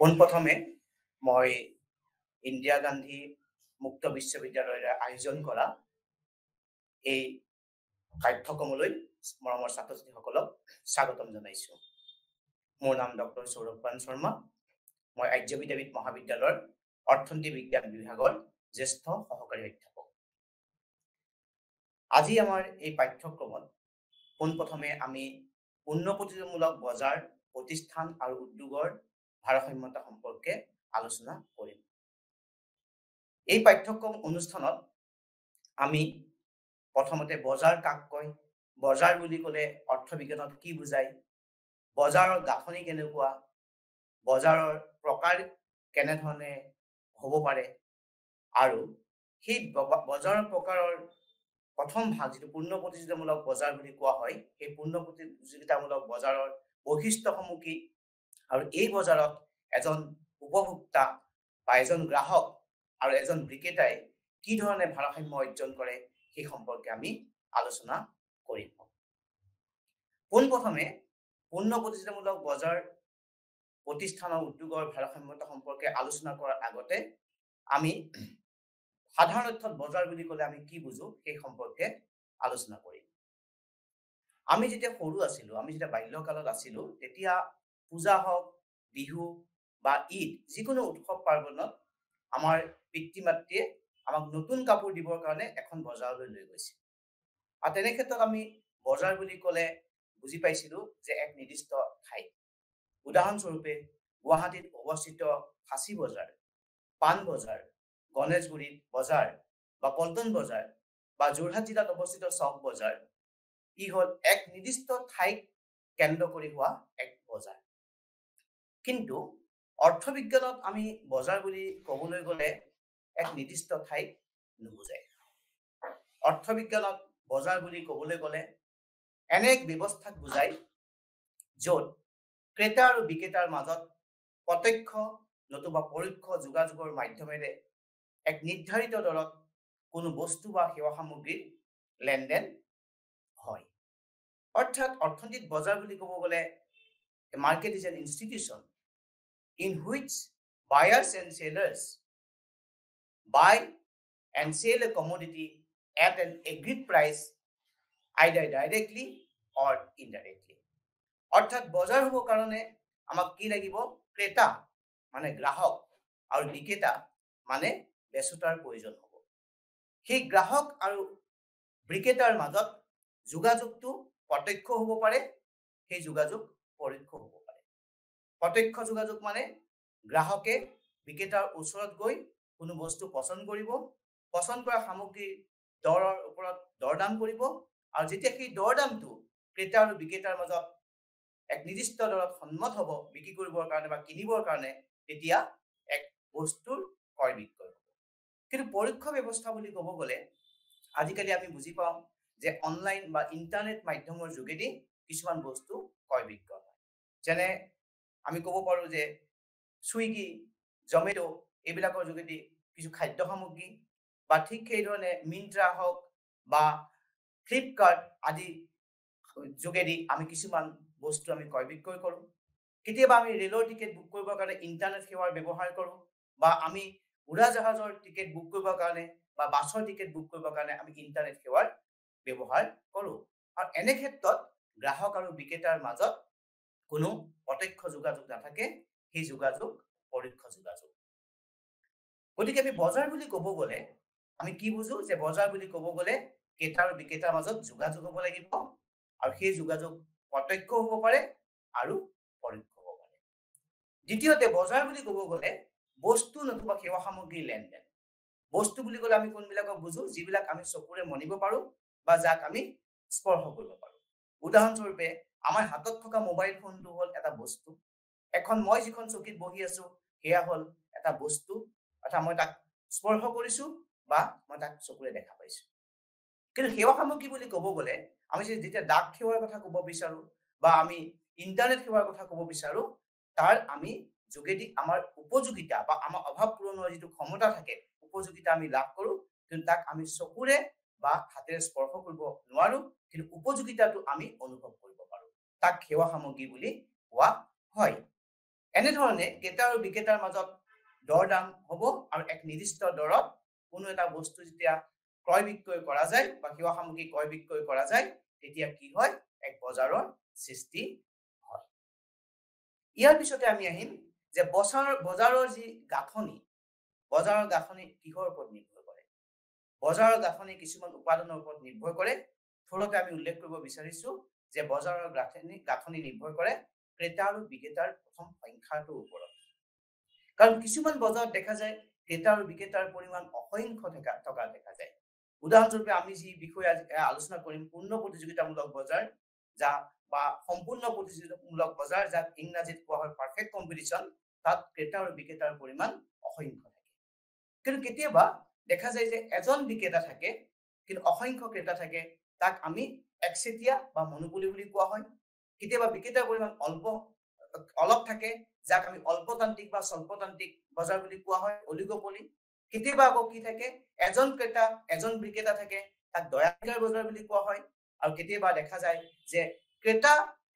পোনপ্ৰথমে মই ইন্দিৰা গান্ধী মুক্ত বিশ্ববিদ্যালয়ৰ আয়োজন কৰা এই পাঠ্যক্ৰমলৈ মৰমৰ ছাত্ৰ ছাত্ৰীসকলক স্বাগতম জনাইছোঁ। মোৰ নাম ডক্টৰ সৌৰভ শৰ্মা। মই আৰ্য বিদ্যাপীঠ মহাবিদ্যালয়ৰ অৰ্থনীতি বিজ্ঞান বিভাগৰ জ্যেষ্ঠ সহকাৰী অধ্যাপক। আজি আমাৰ এই পাঠ্যক্ৰমত পোনপ্ৰথমে আমি পুনঃপ্ৰতিযোগিতামূলক বজাৰ, প্ৰতিষ্ঠান আৰু উদ্যোগৰ ভাৰসাম্যতা সম্পৰ্কে আলোচনা কৰিম। এই পাঠ্যক্ৰম অনুষ্ঠানত আমি প্ৰথমতে বজাৰ কাক কয়, বজাৰ বুলি ক'লে অৰ্থবিজ্ঞানত কি বুজায়, বজাৰৰ গাঁথনি কেনেকুৱা, বজাৰৰ প্ৰকাৰ কেনেধৰণে হ'ব পাৰে, আৰু সেই বজাৰৰ প্ৰকাৰৰ প্ৰথম ভাগ যিটো পূৰ্ণ প্ৰতিযোগিতামূলক বজাৰ বুলি কোৱা হয়, সেই পূৰ্ণ প্ৰতিযোগিতামূলক বজাৰৰ বৈশিষ্ট্যসমূহ কি, আৰু এই বজাৰত এজন উপভোক্তা বা এজন গ্ৰাহক আৰু এজন বিক্ৰেতাই কি ধৰণে ভাৰসাম্য অৰ্জন কৰে সেই সম্পৰ্কে আমি আলোচনা কৰিম। পোনপ্ৰথমে পূৰ্ণ প্ৰতিযোগিতামূলক বজাৰ, প্ৰতিষ্ঠান আৰু উদ্যোগৰ ভাৰসাম্যতা সম্পৰ্কে আলোচনা কৰাৰ আগতে আমি সাধাৰণ অৰ্থত বজাৰ বুলি ক'লে আমি কি বুজো সেই সম্পৰ্কে আলোচনা কৰিম। আমি যেতিয়া সৰু আছিলোঁ, আমি যেতিয়া বাল্যকালত আছিলোঁ, তেতিয়া পূজা হওক, বিহু বা ঈদ, যিকোনো উৎসৱ পাৰ্বণত আমাৰ পিতৃ মাতৃয়ে আমাক নতুন কাপোৰ দিবৰ কাৰণে এখন বজাৰলৈ লৈ গৈছিল। আৰু তেনে ক্ষেত্ৰত আমি বজাৰ বুলি ক'লে বুজি পাইছিলোঁ যে এক নিৰ্দিষ্ট ঠাই। উদাহৰণস্বৰূপে গুৱাহাটীত অৱস্থিত ফাঁচী বজাৰ, পাণ বজাৰ, গণেশগুৰিত বজাৰ বা পল্টন বজাৰ বা যোৰহাট জিলাত অৱস্থিত চক বজাৰ, ই হ'ল এক নিৰ্দিষ্ট ঠাইক কেন্দ্ৰ কৰি হোৱা এক বজাৰ। কিন্তু অৰ্থবিজ্ঞানত আমি বজাৰ বুলি ক'বলৈ গ'লে এক নিৰ্দিষ্ট ঠাইক নুবুজায়। অৰ্থবিজ্ঞানত বজাৰ বুলি ক'বলৈ গ'লে এনে এক ব্যৱস্থাক বুজায় য'ত ক্ৰেতা আৰু বিক্ৰেতাৰ মাজত প্ৰত্যক্ষ নতুবা পৰোক্ষ যোগাযোগৰ মাধ্যমেৰে এক নিৰ্ধাৰিত দৰত কোনো বস্তু বা সেৱা সামগ্ৰীৰ লেনদেন হয়। অৰ্থাৎ অৰ্থনীতিত বজাৰ বুলি ক'ব গ'লে a market is an institution in which buyers and sellers buy and sell a commodity at an agreed price either directly or indirectly. অৰ্থাৎ বজাৰ হ'বৰ কাৰণে আমাক কি লাগিব? ক্ৰেতা মানে গ্ৰাহক আৰু বিক্ৰেতা মানে বেচোতাৰ প্ৰয়োজন হ'ব। সেই গ্ৰাহক আৰু বিক্ৰেতাৰ মাজত যোগাযোগটো প্ৰত্যক্ষ হ'ব পাৰে, সেই যোগাযোগ পৰোক্ষ হ'ব পাৰে। প্ৰত্যক্ষ যোগাযোগ মানে গ্ৰাহকে বিক্ৰেতাৰ ওচৰত গৈ কোনো বস্তু পচন্দ কৰিব, পচন্দ কৰা সামগ্ৰীৰ দৰৰ ওপৰত দৰদাম কৰিব, আৰু যেতিয়া সেই দৰদামটো ক্ৰেতা আৰু বিক্ৰেতাৰ মাজত এক নিৰ্দিষ্ট দৰত সন্মত হ'ব বিক্ৰী কৰিবৰ কাৰণে বা কিনিবৰ কাৰণে, তেতিয়া এক বস্তুৰ ক্ৰয় বিক্ৰয় হ'ব। কিন্তু পৰোক্ষ ব্যৱস্থা বুলি ক'ব গ'লে আজিকালি আমি বুজি পাওঁ যে অনলাইন বা ইণ্টাৰনেট মাধ্যমৰ যোগেদি কিছুমান বস্তু ক্ৰয় বিক্ৰয় হয়। যেনে আমি ক'ব পাৰোঁ যে ছুইগি, জমেটো এইবিলাকৰ যোগেদি কিছু খাদ্য সামগ্ৰী, বা ঠিক সেইধৰণে মিন্ত্ৰা হওক বা ফ্লিপকাৰ্ট আদি যোগেদি আমি কিছুমান বস্তু আমি ক্ৰয় বিক্ৰয় কৰোঁ। কেতিয়াবা আমি ৰেলৰ টিকেট বুক কৰিবৰ কাৰণে ইণ্টাৰনেট সেৱাৰ ব্যৱহাৰ কৰোঁ, বা আমি উৰাজাহাজৰ টিকেট বুক কৰিবৰ কাৰণে বা বাছৰ টিকেট বুক কৰিবৰ কাৰণে আমি ইণ্টাৰনেট সেৱাৰ ব্যৱহাৰ কৰোঁ। আৰু এনে ক্ষেত্ৰত গ্ৰাহক আৰু বিক্ৰেতাৰ মাজত কোনো প্ৰত্যক্ষ যোগাযোগ নাথাকে, সেই যোগাযোগ পৰোক্ষ যোগাযোগ। গতিকে আমি বজাৰ বুলি ক'ব গ'লে আমি কি বুজো? যে বজাৰ বুলি ক'ব গ'লে ক্ৰেতা আৰু বিক্ৰেতাৰ মাজত যোগাযোগ হ'ব লাগিব, আৰু সেই যোগাযোগ প্ৰত্যক্ষ হ'ব পাৰে আৰু পৰোক্ষ হ'ব পাৰে। দ্বিতীয়তে বজাৰ বুলি ক'ব গ'লে বস্তু নতুবা সেৱা সামগ্ৰীৰ লেনদেন। বস্তু বুলি ক'লে আমি কোনবিলাকক বুজো? যিবিলাক আমি চকুৰে মনিব পাৰোঁ বা যাক আমি স্পৰ্শ কৰিব পাৰোঁ। উদাহৰণস্বৰূপে আমাৰ হাতত থকা মোবাইল ফোনটো হ'ল এটা বস্তু। মই যিখন চকীত বহি আছো সেয়া হ'ল এটা বস্তু, অৰ্থাৎ মই তাক স্পৰ্শ কৰিছো বা মই তাক চকুৰে দেখা পাইছো। কিন্তু সেৱা সামগ্ৰী বুলি ক'ব গ'লে আমি যেতিয়া ডাক সেৱাৰ কথা ক'ব বিচাৰো বা আমি ইণ্টাৰনেট সেৱাৰ কথা ক'ব বিচাৰো, তাৰ আমি যোগেদি আমাৰ উপযোগিতা বা আমাৰ অভাৱ পূৰণৰ যিটো ক্ষমতা থাকে, উপযোগিতা আমি লাভ কৰোঁ, কিন্তু তাক আমি চকুৰে বা হাতেৰে স্পৰ্শ কৰিব নোৱাৰো, কিন্তু উপযোগিতাটো আমি অনুভৱ কৰিব পাৰোঁ। তাক সেৱা সামগ্ৰী বুলি কোৱা হয়। এনেধৰণে ক্ৰেতা আৰু বিক্ৰেতাৰ মাজত দৰ দাম হ'ব আৰু এক নিৰ্দিষ্ট দৰত কোনো এটা বস্তু যেতিয়া ক্ৰয় বিক্ৰয় কৰা যায় বা সেৱা সামগ্ৰী ক্ৰয় বিক্ৰয় কৰা যায় তেতিয়া কি হয় এক বজাৰৰ সৃষ্টি হয়। ইয়াৰ পিছতে আমি আহিম যে বজাৰৰ যি গাঁথনি, বজাৰৰ গাঁথনি কিহৰ ওপৰত নিৰ্ভৰ কৰে? বজাৰৰ গাঁথনি কিছুমান উপাদানৰ ওপৰত নিৰ্ভৰ কৰে। থোৰতে আমি উল্লেখ কৰিব বিচাৰিছো যে বজাৰৰ গাঁথনি নিৰ্ভৰ কৰে ক্ৰেতা আৰু বিক্ৰেতাৰ প্ৰথম সংখ্যাটোৰ ওপৰত। কাৰণ কিছুমান বজাৰত দেখা যায় ক্ৰেতা আৰু বিক্ৰেতাৰ পৰিমাণ অসংখ্য থকা দেখা যায়। উদাহৰণস্বৰূপে আমি যি বিষয়ে আলোচনা কৰিম পূৰ্ণ প্ৰতিযোগিতামূলক বজাৰ যা বা সম্পূৰ্ণ প্ৰতিযোগিতামূলক বজাৰ যাক ইংৰাজীত কোৱা হয় পাৰফেক্ট কম্পিটিশ্যন, তাত ক্ৰেতা আৰু বিক্ৰেতাৰ পৰিমাণ অসংখ্য থাকে। কিন্তু কেতিয়াবা দেখা যায় যে এজন বিক্ৰেতা থাকে কিন্তু অসংখ্য ক্ৰেতা থাকে, তাক আমি একচেটিয়া বা মনোপলি বুলি কোৱা হয়। কেতিয়াবা বিক্ৰেতাৰ পৰিমাণ অলপ থাকে যাক আমি অল্পতান্ত্ৰিক বা স্বল্পতান্ত্ৰিক বজাৰ বুলি কোৱা হয়, অলিগোপলি। কেতিয়াবা আকৌ কি থাকে এজন ক্ৰেতা এজন বিক্ৰেতা থাকে, তাক দয়াধিকাৰ বজাৰ বুলি কোৱা হয়। আৰু কেতিয়াবা দেখা যায় যে ক্ৰেতা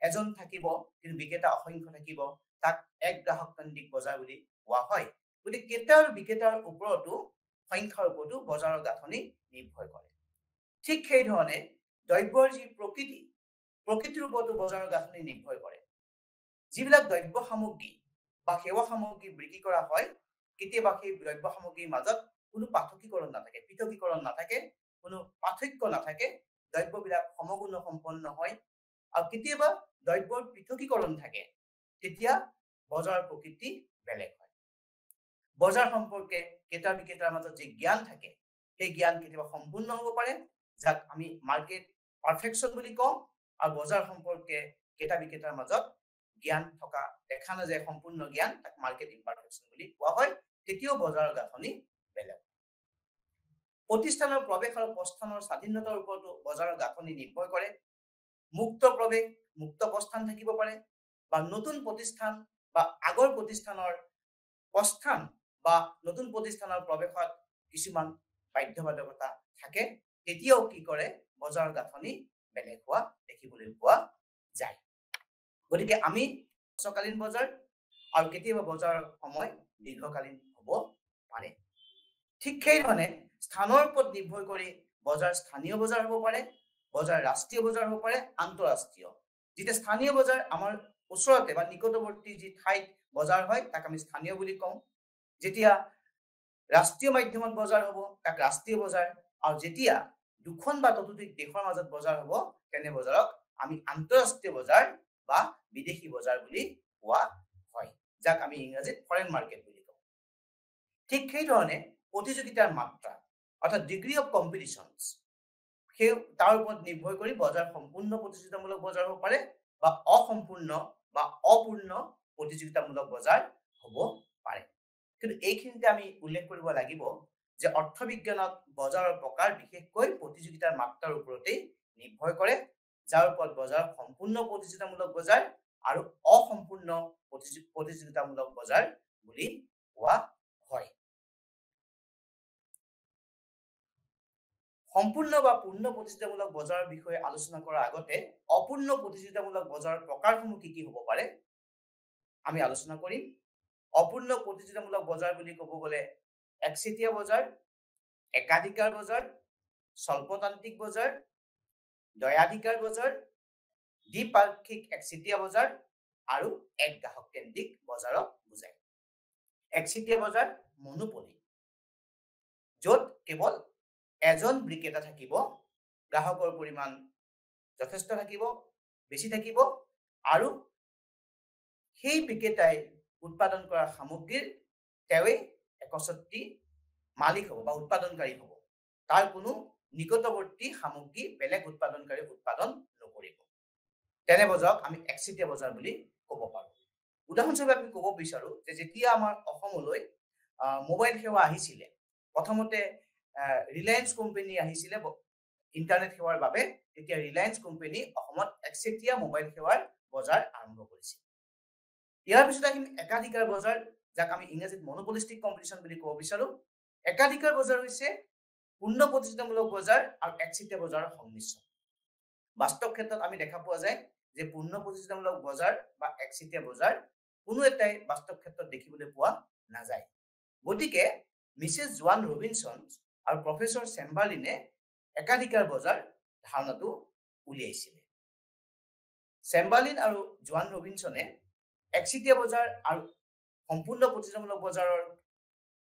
এজন থাকিব কিন্তু বিক্ৰেতা অসংখ্য থাকিব, তাক এক গ্ৰাহকতান্ত্ৰিক বজাৰ বুলি কোৱা হয়। গতিকে ক্ৰেতা আৰু বিক্ৰেতাৰ ওপৰতো সংখ্যাৰ ওপৰতো বজাৰৰ গাঁথনি নিৰ্ভৰ কৰে। ঠিক সেইধৰণে দ্ৰব্যৰ যি প্ৰকৃতিৰ ওপৰতো বজাৰৰ গাঁথনি নিৰ্ভৰ কৰে। যিবিলাক দ্ৰব্য সামগ্ৰী বা সেৱা সামগ্ৰী বিক্ৰী কৰা হয় কেতিয়াবা সেই দ্ৰব্য সামগ্ৰীৰ মাজত কোনো পাৰ্থক্যীকৰণ নাথাকে, পৃথকীকৰণ নাথাকে, কোনো পাৰ্থক্য নাথাকে, দ্ৰব্যবিলাক সমগুণ সম্পন্ন হয়। আৰু কেতিয়াবা দ্ৰব্যৰ পৃথকীকৰণ থাকে, তেতিয়া বজাৰৰ প্ৰকৃতি বেলেগ হয়। বজাৰ সম্পৰ্কে ক্ৰেতা বিক্ৰেতাৰ মাজত যি জ্ঞান থাকে সেই জ্ঞান কেতিয়াবা সম্পূৰ্ণ হ'ব পাৰে, যাক আমি মাৰ্কেট পাৰফেকশ্যন বুলি কওঁ। আৰু বজাৰ সম্পৰ্কে ক্ৰেতা বিক্ৰেতাৰ মাজত জ্ঞান থকা দেখা নাযায় সম্পূৰ্ণ জ্ঞান, তাক মাৰ্কেট ইমপাৰফেকশ্যন বুলি কোৱা হয়। তেতিয়াও বজাৰৰ গাঁথনি বেলেগ। প্ৰতিষ্ঠানৰ প্ৰৱেশ আৰু প্ৰস্থানৰ স্বাধীনতাৰ ওপৰতো বজাৰৰ গাঁথনি নিৰ্ভৰ কৰে। মুক্ত প্ৰৱেশ মুক্ত প্ৰস্থান থাকিব পাৰে, বা নতুন প্ৰতিষ্ঠান বা আগৰ প্ৰতিষ্ঠানৰ প্ৰস্থান বা নতুন প্ৰতিষ্ঠানৰ প্ৰৱেশত কিছুমান বাধ্যবাধকতা থাকে, তেতিয়াও কি কৰে বজাৰৰ গাঁথনি বেলেগ হোৱা দেখিবলৈ পোৱা যায়। গতিকে আমি হ্ৰস্বকালীন বজাৰ আৰু কেতিয়াবা বজাৰৰ সময় দীৰ্ঘকালীন হ'ব পাৰে। ঠিক সেইধৰণে স্থানৰ ওপৰত নিৰ্ভৰ কৰি বজাৰ স্থানীয় বজাৰ হ'ব পাৰে, বজাৰ ৰাষ্ট্ৰীয় বজাৰ হ'ব পাৰে, আন্তঃৰাষ্ট্ৰীয়। যেতিয়া স্থানীয় বজাৰ আমাৰ ওচৰতে বা নিকটৱৰ্তী যি ঠাইত বজাৰ হয় তাক আমি স্থানীয় বুলি কওঁ। যেতিয়া ৰাষ্ট্ৰীয় মাধ্যমত বজাৰ হ'ব তাক ৰাষ্ট্ৰীয় বজাৰ, আৰু যেতিয়া দুখন বা ততোধিক দেশৰ মাজত বজাৰ হ'ব তেনে বজাৰক আমি আন্তঃৰাষ্ট্ৰীয় বজাৰ বা বিদেশী বজাৰ বুলি কোৱা হয়, যাক আমি ইংৰাজীত ফৰেন মাৰ্কেট বুলি কওঁ। ঠিক সেইধৰণে প্ৰতিযোগিতাৰ মাত্ৰা অৰ্থাৎ ডিগ্ৰী অফ কম্পিটিশ্যন, সেই তাৰ ওপৰত নিৰ্ভৰ কৰি বজাৰ সম্পূৰ্ণ প্ৰতিযোগিতামূলক বজাৰ হ'ব পাৰে বা অসম্পূৰ্ণ বা অপূৰ্ণ প্ৰতিযোগিতামূলক বজাৰ হ'ব পাৰে। কিন্তু এইখিনিতে আমি উল্লেখ কৰিব লাগিব যে অৰ্থবিজ্ঞানত বজাৰৰ প্ৰকাৰ বিশেষকৈ প্ৰতিযোগিতাৰ মাত্ৰাৰ ওপৰতেই নিৰ্ভৰ কৰে, যাৰ ওপৰত বজাৰ সম্পূৰ্ণ প্ৰতিযোগিতামূলক বজাৰ আৰু অসম্পূৰ্ণ প্ৰতিযোগিতামূলক বজাৰ বুলি কোৱা হয়। সম্পূৰ্ণ বা পূৰ্ণ প্ৰতিযোগিতামূলক বজাৰৰ বিষয়ে আলোচনা কৰাৰ আগতে অপূৰ্ণ প্ৰতিযোগিতামূলক বজাৰৰ প্ৰকাৰসমূহ কি হ'ব পাৰে আমি আলোচনা কৰিম। অপূৰ্ণ প্ৰতিযোগিতামূলক বজাৰ বুলি ক'ব গ'লে একচেটিয়া বজাৰ, একাধিকাৰ বজাৰ, স্বল্পতান্ত্ৰিক বজাৰ, দ্বয়াধিকাৰ বজাৰ, দ্বিপাক্ষিক একচেটিয়া বজাৰ আৰু এক গ্ৰাহক কেন্দ্ৰিক বজাৰক বুজায়। একচেটিয়া বজাৰ মনোপলি, য'ত কেৱল এজন বিক্ৰেতা থাকিব, গ্ৰাহকৰ পৰিমাণ যথেষ্ট থাকিব, বেছি থাকিব, আৰু সেই বিক্ৰেতাই উৎপাদন কৰা সামগ্ৰীৰ তেওঁই একচ্ছত্ৰী মালিক হ'ব বা উৎপাদনকাৰী হ'ব। তাৰ কোনো নিকটৱৰ্তী সামগ্ৰী বেলেগ উৎপাদনকাৰী উৎপাদন নকৰিব। তেনে বজাৰক আমি একচেটিয়া বজাৰ বুলি ক'ব পাৰোঁ। উদাহৰণস্বৰূপে আমি ক'ব বিচাৰোঁ যে যেতিয়া আমাৰ অসমলৈ মোবাইল সেৱা আহিছিলে, প্ৰথমতে ৰিলায়েন্স কোম্পানী আহিছিলে ইণ্টাৰনেট সেৱাৰ বাবে, তেতিয়া ৰিলায়েন্স কোম্পানী অসমত একচেটিয়া মোবাইল সেৱাৰ বজাৰ আৰম্ভ কৰিছিল। ইয়াৰ পিছত আহিম একাধিকাৰ বজাৰ, যাক আমি ইংৰাজীত মনোপলিষ্টিক কম্পিটিশ্যন বুলি ক'ব বিচাৰোঁ। একাধিকাৰ বজাৰ হৈছে পূৰ্ণ প্ৰতিযোগিতামূলক বজাৰ আৰু একচেটিয়া বজাৰৰ সংমিশ্ৰণ। বাস্তৱ ক্ষেত্ৰত আমি দেখা পোৱা যায় যে পূৰ্ণ প্ৰতিযোগিতামূলক বজাৰ বা একচেটিয়া বজাৰ কোনো এটাই বাস্তৱ ক্ষেত্ৰত দেখিবলৈ পোৱা নাযায়। গতিকে মিছেছ জোৱান ৰবিনছন আৰু প্ৰফেচৰ চেম্বাৰলিনে একাধিকাৰ বজাৰ ধাৰণাটো উলিয়াইছিলে। চেম্বাৰলিন আৰু জোৱান ৰবিনছনে একচেটিয়া বজাৰ আৰু সম্পূৰ্ণ প্ৰতিযোগিতামূলক বজাৰৰ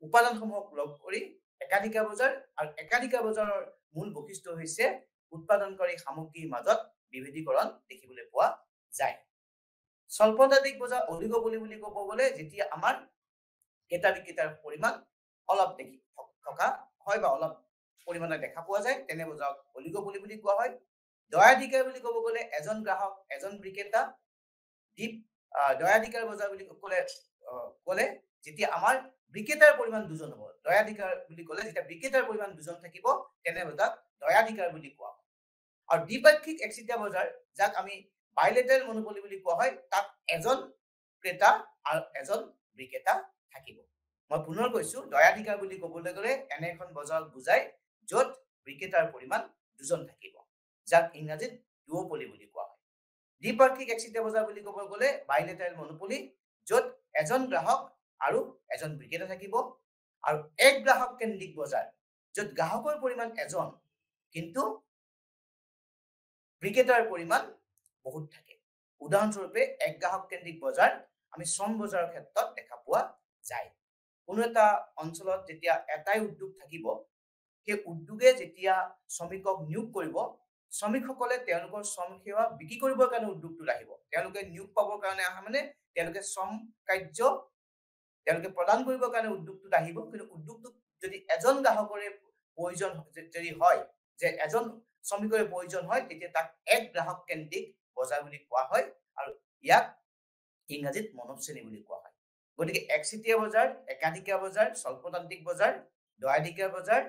উপাদানসমূহক লগ কৰি একাধিকাৰ বজাৰ আৰু একাধিকাৰ বজাৰৰ মূল বৈশিষ্ট্য হৈছে উৎপাদনকাৰী সামগ্ৰীৰ মাজত বিভেদীকৰণ দেখিবলৈ পোৱা যায়। স্বল্পতাধিক বজাৰ অলিগোপলি বুলি ক'ব গ'লে যেতিয়া আমাৰ ক্ৰেতা বিক্ৰেতাৰ পৰিমাণ অলপ দেখি থকা হয় বা অলপ পৰিমাণে দেখা পোৱা যায় তেনে বজাৰক অলিগোপলি বুলি কোৱা হয়। দয়াধিকাৰ বুলি ক'ব গ'লে এজন গ্ৰাহক এজন বিক্ৰেতা দয়াধিকাৰ বজাৰ বুলি ক'লে যেতিয়া আমাৰ বিক্ৰেতাৰ পৰিমাণ দুজন হ'ব। দয়াধিকাৰ বুলি ক'লে যেতিয়া বিক্ৰেতাৰ পৰিমাণ দুজন থাকিব তেনে বজাৰক দয়াধিকাৰ বুলি কোৱা হয়। আৰু দ্বিপাক্ষিক একচেটিয়া বজাৰ যাক আমি বাইলেটাৰেল মনোপলি বুলি কোৱা হয় তাত এজন ক্ৰেতা আৰু এজন বিক্ৰেতা থাকিব। মই পুনৰ কৈছো দয়াধিকাৰ বুলি ক'বলৈ গ'লে এনে এখন বজাৰক বুজায় য'ত বিক্ৰেতাৰ পৰিমাণ দুজন থাকিব যাক ইংৰাজীত ডুঅপলি বুলি কোৱা হয়। দ্বিপাক্ষিক একচেটিয়া বজাৰ বুলি ক'ব গ'লে বাইলেটাৰেল মনোপলি য'ত এজন গ্ৰাহক আৰু এজন বিক্ৰেতা থাকিব। আৰু এক গ্ৰাহক কেন্দ্ৰিক বজাৰ য'ত গ্ৰাহকৰ পৰিমাণ এজন কিন্তু বিক্ৰেতাৰ পৰিমাণ বহুত থাকে। উদাহৰণস্বৰূপে এক গ্ৰাহক কেন্দ্ৰিক বজাৰ আমি শ্ৰম বজাৰৰ ক্ষেত্ৰত দেখা পোৱা যায়। কোনো এটা অঞ্চলত যেতিয়া এটাই উদ্যোগ থাকিব সেই উদ্যোগে যেতিয়া শ্ৰমিকক নিয়োগ কৰিব শ্ৰমিকসকলে তেওঁলোকৰ শ্ৰম সেৱা বিক্ৰী কৰিবৰ কাৰণে উদ্যোগটোত আহিব। তেওঁলোকে নিয়োগ পাবৰ কাৰণে অহা মানে তেওঁলোকে শ্ৰম কাৰ্য তেওঁলোকে প্ৰদান কৰিবৰ কাৰণে উদ্যোগটোত আহিব। কিন্তু উদ্যোগটোত যদি এজন গ্ৰাহকৰে প্ৰয়োজন যদি হয় যে এজন শ্ৰমিকৰে প্ৰয়োজন হয় তেতিয়া তাক এক গ্ৰাহক কেন্দ্ৰিক বজাৰ বুলি কোৱা হয় আৰু ইয়াক ইংৰাজীত মনোশ্ৰেণী বুলি কোৱা হয়। গতিকে একচেটিয়া বজাৰ, একাধিকাৰ বজাৰ, স্বল্পতান্ত্ৰিক বজাৰ, দয়াধিকাৰ বজাৰ,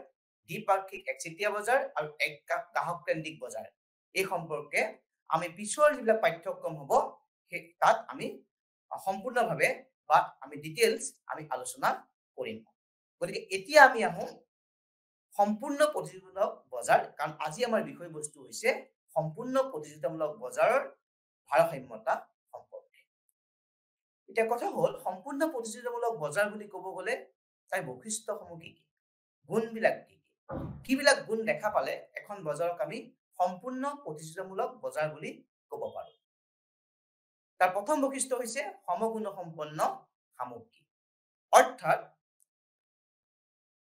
দ্বিপাক্ষিক একচেটিয়া বজাৰ আৰু এক গ্ৰাহক কেন্দ্ৰিক বজাৰ এই সম্পৰ্কে আমি পিছৰ যিবিলাক পাঠ্যক্ৰম হ'ব সেই তাত আমি সম্পূৰ্ণভাৱে বা আমি ডিটেইলছ আমি আলোচনা কৰিম। গতিকে এতিয়া আমি আহোঁ সম্পূৰ্ণ প্ৰতিযোগিতামূলক বজাৰ, কাৰণ আজি আমাৰ বিষয়বস্তু হৈছে সম্পূৰ্ণ প্ৰতিযোগিতামূলক বজাৰৰ ভাৰসাম্যতা সম্পৰ্কে। এতিয়া কথা হ'ল সম্পূৰ্ণ প্ৰতিযোগিতামূলক বজাৰ বুলি ক'ব গ'লে তাৰ বৈশিষ্ট্যসমূহ কি কি, গুণবিলাক কি কি, কিবিলাক গুণ দেখা পালে এখন বজাৰক আমি সম্পূৰ্ণ প্ৰতিযোগিতামূলক বজাৰ বুলি ক'ব পাৰোঁ। তাৰ প্ৰথম বৈশিষ্ট্য হৈছে সমগুণসম্পন্ন সামগ্ৰী। অৰ্থাৎ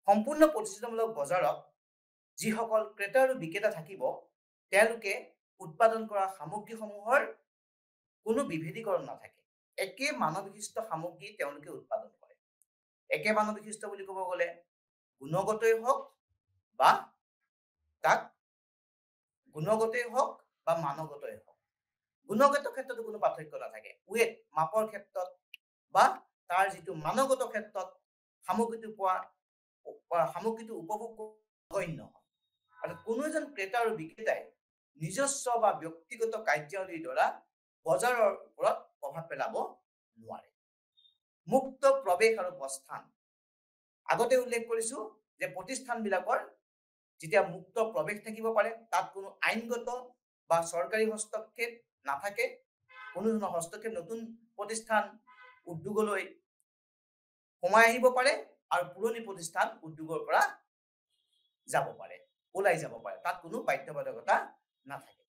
সম্পূৰ্ণ প্ৰতিযোগিতামূলক বজাৰত যিসকল ক্ৰেতা আৰু বিক্ৰেতা থাকিব তেওঁলোকে উৎপাদন কৰা সামগ্ৰীসমূহৰ কোনো বিভেদীকৰণ নাথাকে। একে মানবিশিষ্ট সামগ্ৰী তেওঁলোকে উৎপাদন কৰে। একে মানবিশিষ্ট বুলি ক'ব গ'লে গুণগতই হওক বা মানগতই হওক। গুণগত ক্ষেত্ৰতো কোনো পাৰ্থক্য নাথাকে। ৱেট মাপৰ ক্ষেত্ৰত বা তাৰ যিটো মানগত ক্ষেত্ৰত সামগ্ৰীটো উপভোগ নগণ্য হয়। আৰু কোনো এজন ক্ৰেতা আৰু বিক্ৰেতাই নিজস্ব বা ব্যক্তিগত কাৰ্যাৱলীৰ দ্বাৰা বজাৰৰ ওপৰত প্ৰভাৱ পেলাব নোৱাৰে। মুক্ত প্ৰৱেশ আৰু প্ৰস্থান। আগতে উল্লেখ কৰিছো যে প্ৰতিষ্ঠানবিলাকৰ যেতিয়া মুক্ত প্ৰৱেশ থাকিব পাৰে তাত কোনো আইনগত বা চৰকাৰী হস্তক্ষেপ নাথাকে। কোনো ধৰণৰ হস্তক্ষেপ নতুন প্ৰতিষ্ঠান উদ্যোগলৈ সোমাই আহিব পাৰে আৰু পুৰণি প্ৰতিষ্ঠান উদ্যোগৰ পৰা যাব পাৰে, ওলাই যাব পাৰে। তাত কোনো বাধ্যবাধকতা নাথাকে।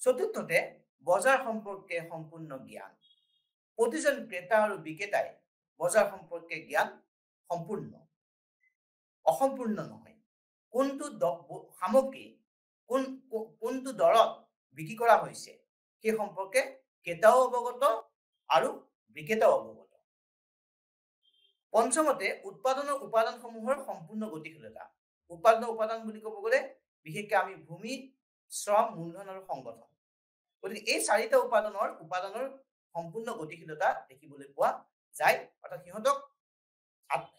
চতুৰ্থতে বজাৰ সম্পৰ্কে সম্পূৰ্ণ জ্ঞান। প্ৰতিজন ক্ৰেতা আৰু বিক্ৰেতাই বজাৰ সম্পৰ্কে জ্ঞান সম্পূৰ্ণ, অসম্পূৰ্ণ নহয়। কোনটো সামগ্ৰী কোনটো দৰত বিক্ৰী কৰা হৈছে সেই সম্পৰ্কে ক্ৰেতাও অৱগত আৰু বিক্ৰেতাও অৱগত। পঞ্চমতে উৎপাদনৰ উপাদানসমূহৰ সম্পূৰ্ণ গতিশীলতা। উৎপাদনৰ উপাদান বুলি ক'ব গ'লে বিশেষকৈ আমি ভূমি, শ্ৰম, মূলধন আৰু সংগঠন। গতিকে এই চাৰিটা উপাদানৰ সম্পূৰ্ণ গতিশীলতা দেখিবলৈ পোৱা যায়। অৰ্থাৎ সিহঁতক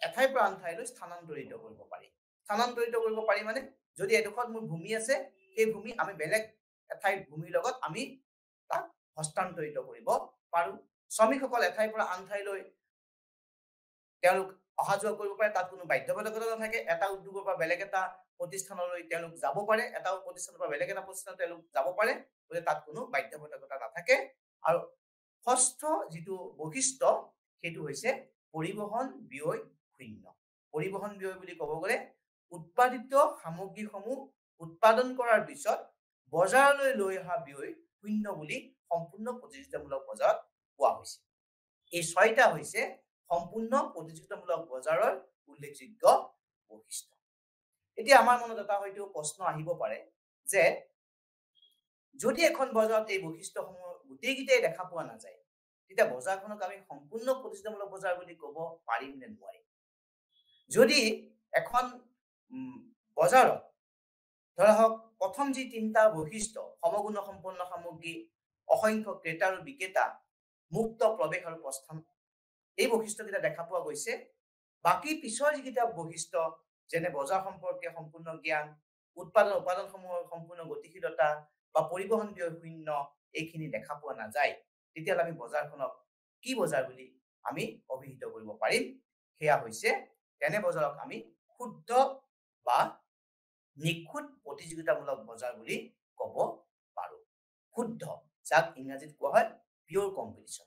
এঠাইৰ পৰা আন ঠাইলৈ স্থানান্তৰিত কৰিব পাৰি। স্থানান্তৰিত কৰিব পাৰি মানে যদি এডোখৰত মোৰ ভূমি আছে সেই ভূমি আমি বেলেগ এঠাইৰ ভূমিৰ লগত আমি তাক হস্তান্তৰিত কৰিব পাৰোঁ। শ্ৰমিকসকল এঠাইৰ পৰা আন ঠাইলৈ তেওঁলোক অহা যোৱা কৰিব পাৰে, তাত কোনো বাধ্যবাধকতা নাথাকে। এটা উদ্যোগৰ পৰা বেলেগ এটা প্ৰতিষ্ঠানলৈ তেওঁলোক যাব পাৰে, এটা প্ৰতিষ্ঠানৰ পৰা বেলেগ এটা প্ৰতিষ্ঠানত তেওঁলোক যাব পাৰে, গতিকে তাত কোনো বাধ্যবাধকতা নাথাকে। আৰু ষষ্ঠ যিটো বৈশিষ্ট্য সেইটো হৈছে পৰিবহন ব্যয় শূন্য। পৰিবহন ব্যয় বুলি ক'ব গ'লে উৎপাদিত সামগ্ৰীসমূহ উৎপাদন কৰাৰ পিছত বজাৰলৈ লৈ অহা ব্যয় শূন্য বুলি সম্পূৰ্ণ প্ৰতিযোগিতামূলক বজাৰত কোৱা হৈছে। এই ছয়টা হৈছে সম্পূৰ্ণ প্ৰতিযোগিতামূলক বজাৰৰ উল্লেখযোগ্য বৈশিষ্ট্য। এতিয়া আমাৰ মনত এটা হয়তো প্ৰশ্ন আহিব পাৰে যে যদি এখন বজাৰত এই বৈশিষ্ট্যসমূহ গোটেইকেইটাই দেখা পোৱা নাযায়, তেতিয়া বজাৰখনক আমি সম্পূৰ্ণ প্ৰতিযোগিতামূলক বজাৰ বুলি ক'ব পাৰিম নে নোৱাৰিম? যদি এখন বজাৰত ধৰা হওক প্ৰথম যি তিনিটা বৈশিষ্ট্য, সমগুণ সম্পন্ন সামগ্ৰী, অসংখ্য ক্ৰেতা আৰু বিক্ৰেতা, মুক্ত প্ৰৱেশ আৰু প্ৰস্থান, এই বৈশিষ্ট্যকেইটা দেখা পোৱা গৈছে, বাকী পিছৰ যিকেইটা বৈশিষ্ট্য যেনে বজাৰ সম্পৰ্কে সম্পূৰ্ণ জ্ঞান, উৎপাদনসমূহৰ সম্পূৰ্ণ গতিশীলতা বা পৰিবহন ব্যয় শূন্য, এইখিনি দেখা পোৱা নাযায়, তেতিয়াহ'লে আমি বজাৰখনক কি বজাৰ বুলি আমি অভিহিত কৰিব পাৰিম? সেয়া হৈছে তেনে বজাৰক আমি শুদ্ধ বা নিখুঁত প্ৰতিযোগিতামূলক বজাৰ বুলি ক'ব পাৰো। শুদ্ধ, যাক ইংৰাজীত কোৱা হয় পিয়ৰ কম্পিটিশ্যন।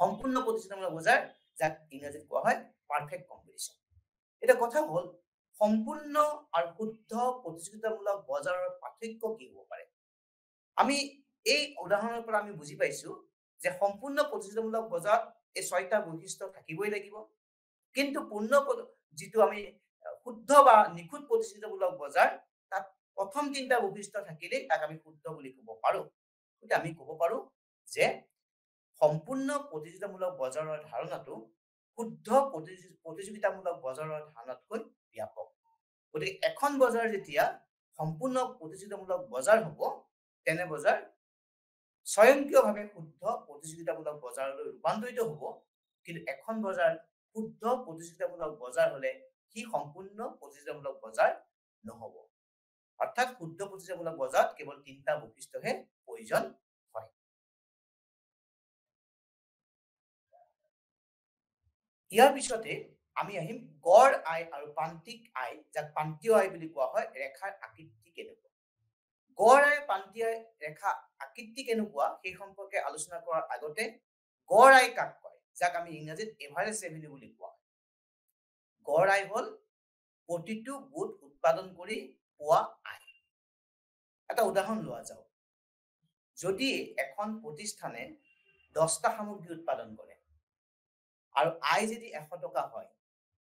সম্পূৰ্ণ প্ৰতিযোগিতামূলক বজাৰ, যাক ইংৰাজীত কোৱা হয় পাৰফেক্ট কম্পিটিশ্যন। এতিয়া কথা হ'ল সম্পূৰ্ণ আৰু শুদ্ধ প্ৰতিযোগিতামূলক বজাৰৰ পাৰ্থক্য কি হ'ব পাৰে? আমি এই উদাহৰণৰ পৰা আমি বুজি পাইছো যে সম্পূৰ্ণ প্ৰতিযোগিতামূলক বজাৰত এই ছয়টা বৈশিষ্ট্য থাকিবই লাগিব, কিন্তু যিটো আমি শুদ্ধ বা নিখুঁত প্ৰতিযোগিতামূলক বজাৰ, তাত প্ৰথম তিনিটা বৈশিষ্ট্য থাকিলেই তাক আমি শুদ্ধ বুলি ক'ব পাৰো। গতিকে আমি ক'ব পাৰো যে সম্পূৰ্ণ প্ৰতিযোগিতামূলক বজাৰৰ ধাৰণাটো শুদ্ধ প্ৰতিযোগিতামূলক বজাৰৰ ধাৰণাতকৈ ব্যাপক। গতিকে এখন বজাৰ যেতিয়া সম্পূৰ্ণ প্ৰতিযোগিতামূলক বজাৰ হ'ব, তেনে বজাৰ স্বয়ংক্ৰিয়ভাৱে শুদ্ধ প্ৰতিযোগিতামূলক বজাৰলৈ ৰূপান্তৰিত হ'ব। কিন্তু এখন বজাৰ শুদ্ধ প্ৰতিযোগিতামূলক বজাৰ হলে সি সম্পূৰ্ণ প্ৰতিযোগিতামূলক বজাৰ নহ'ব। অৰ্থাৎ শুদ্ধ প্ৰতিযোগিতামূলক বজাৰত কেৱল তিনিটা বৈশিষ্ট্যহে প্ৰয়োজন হয়। ইয়াৰ পিছতে আমি আহিম গড় আয় আৰু প্ৰান্তিক আয়, যাক প্ৰান্তীয় আয় বুলি কোৱা হয়। ৰেখাৰ আকৃতি কেনেকুৱা? গড় আয়, প্ৰান্তীয় আয় ৰেখা আকৃতি কেনেকুৱা সেই সম্পৰ্কে আলোচনা কৰাৰ আগতে গড় আয় কাক কয়, যাক আমি ইংৰাজীত এভাৰেজ ৰেভিনিউ বুলি কোৱা হয়। গড় আয় হ'ল প্ৰতিটো গোট উৎপাদন কৰি পোৱা আয়। এটা উদাহৰণ লোৱা যাওক, যদি এখন প্ৰতিষ্ঠানে 10টা সামগ্ৰী উৎপাদন কৰে আৰু আয় যদি 100 টকা হয়,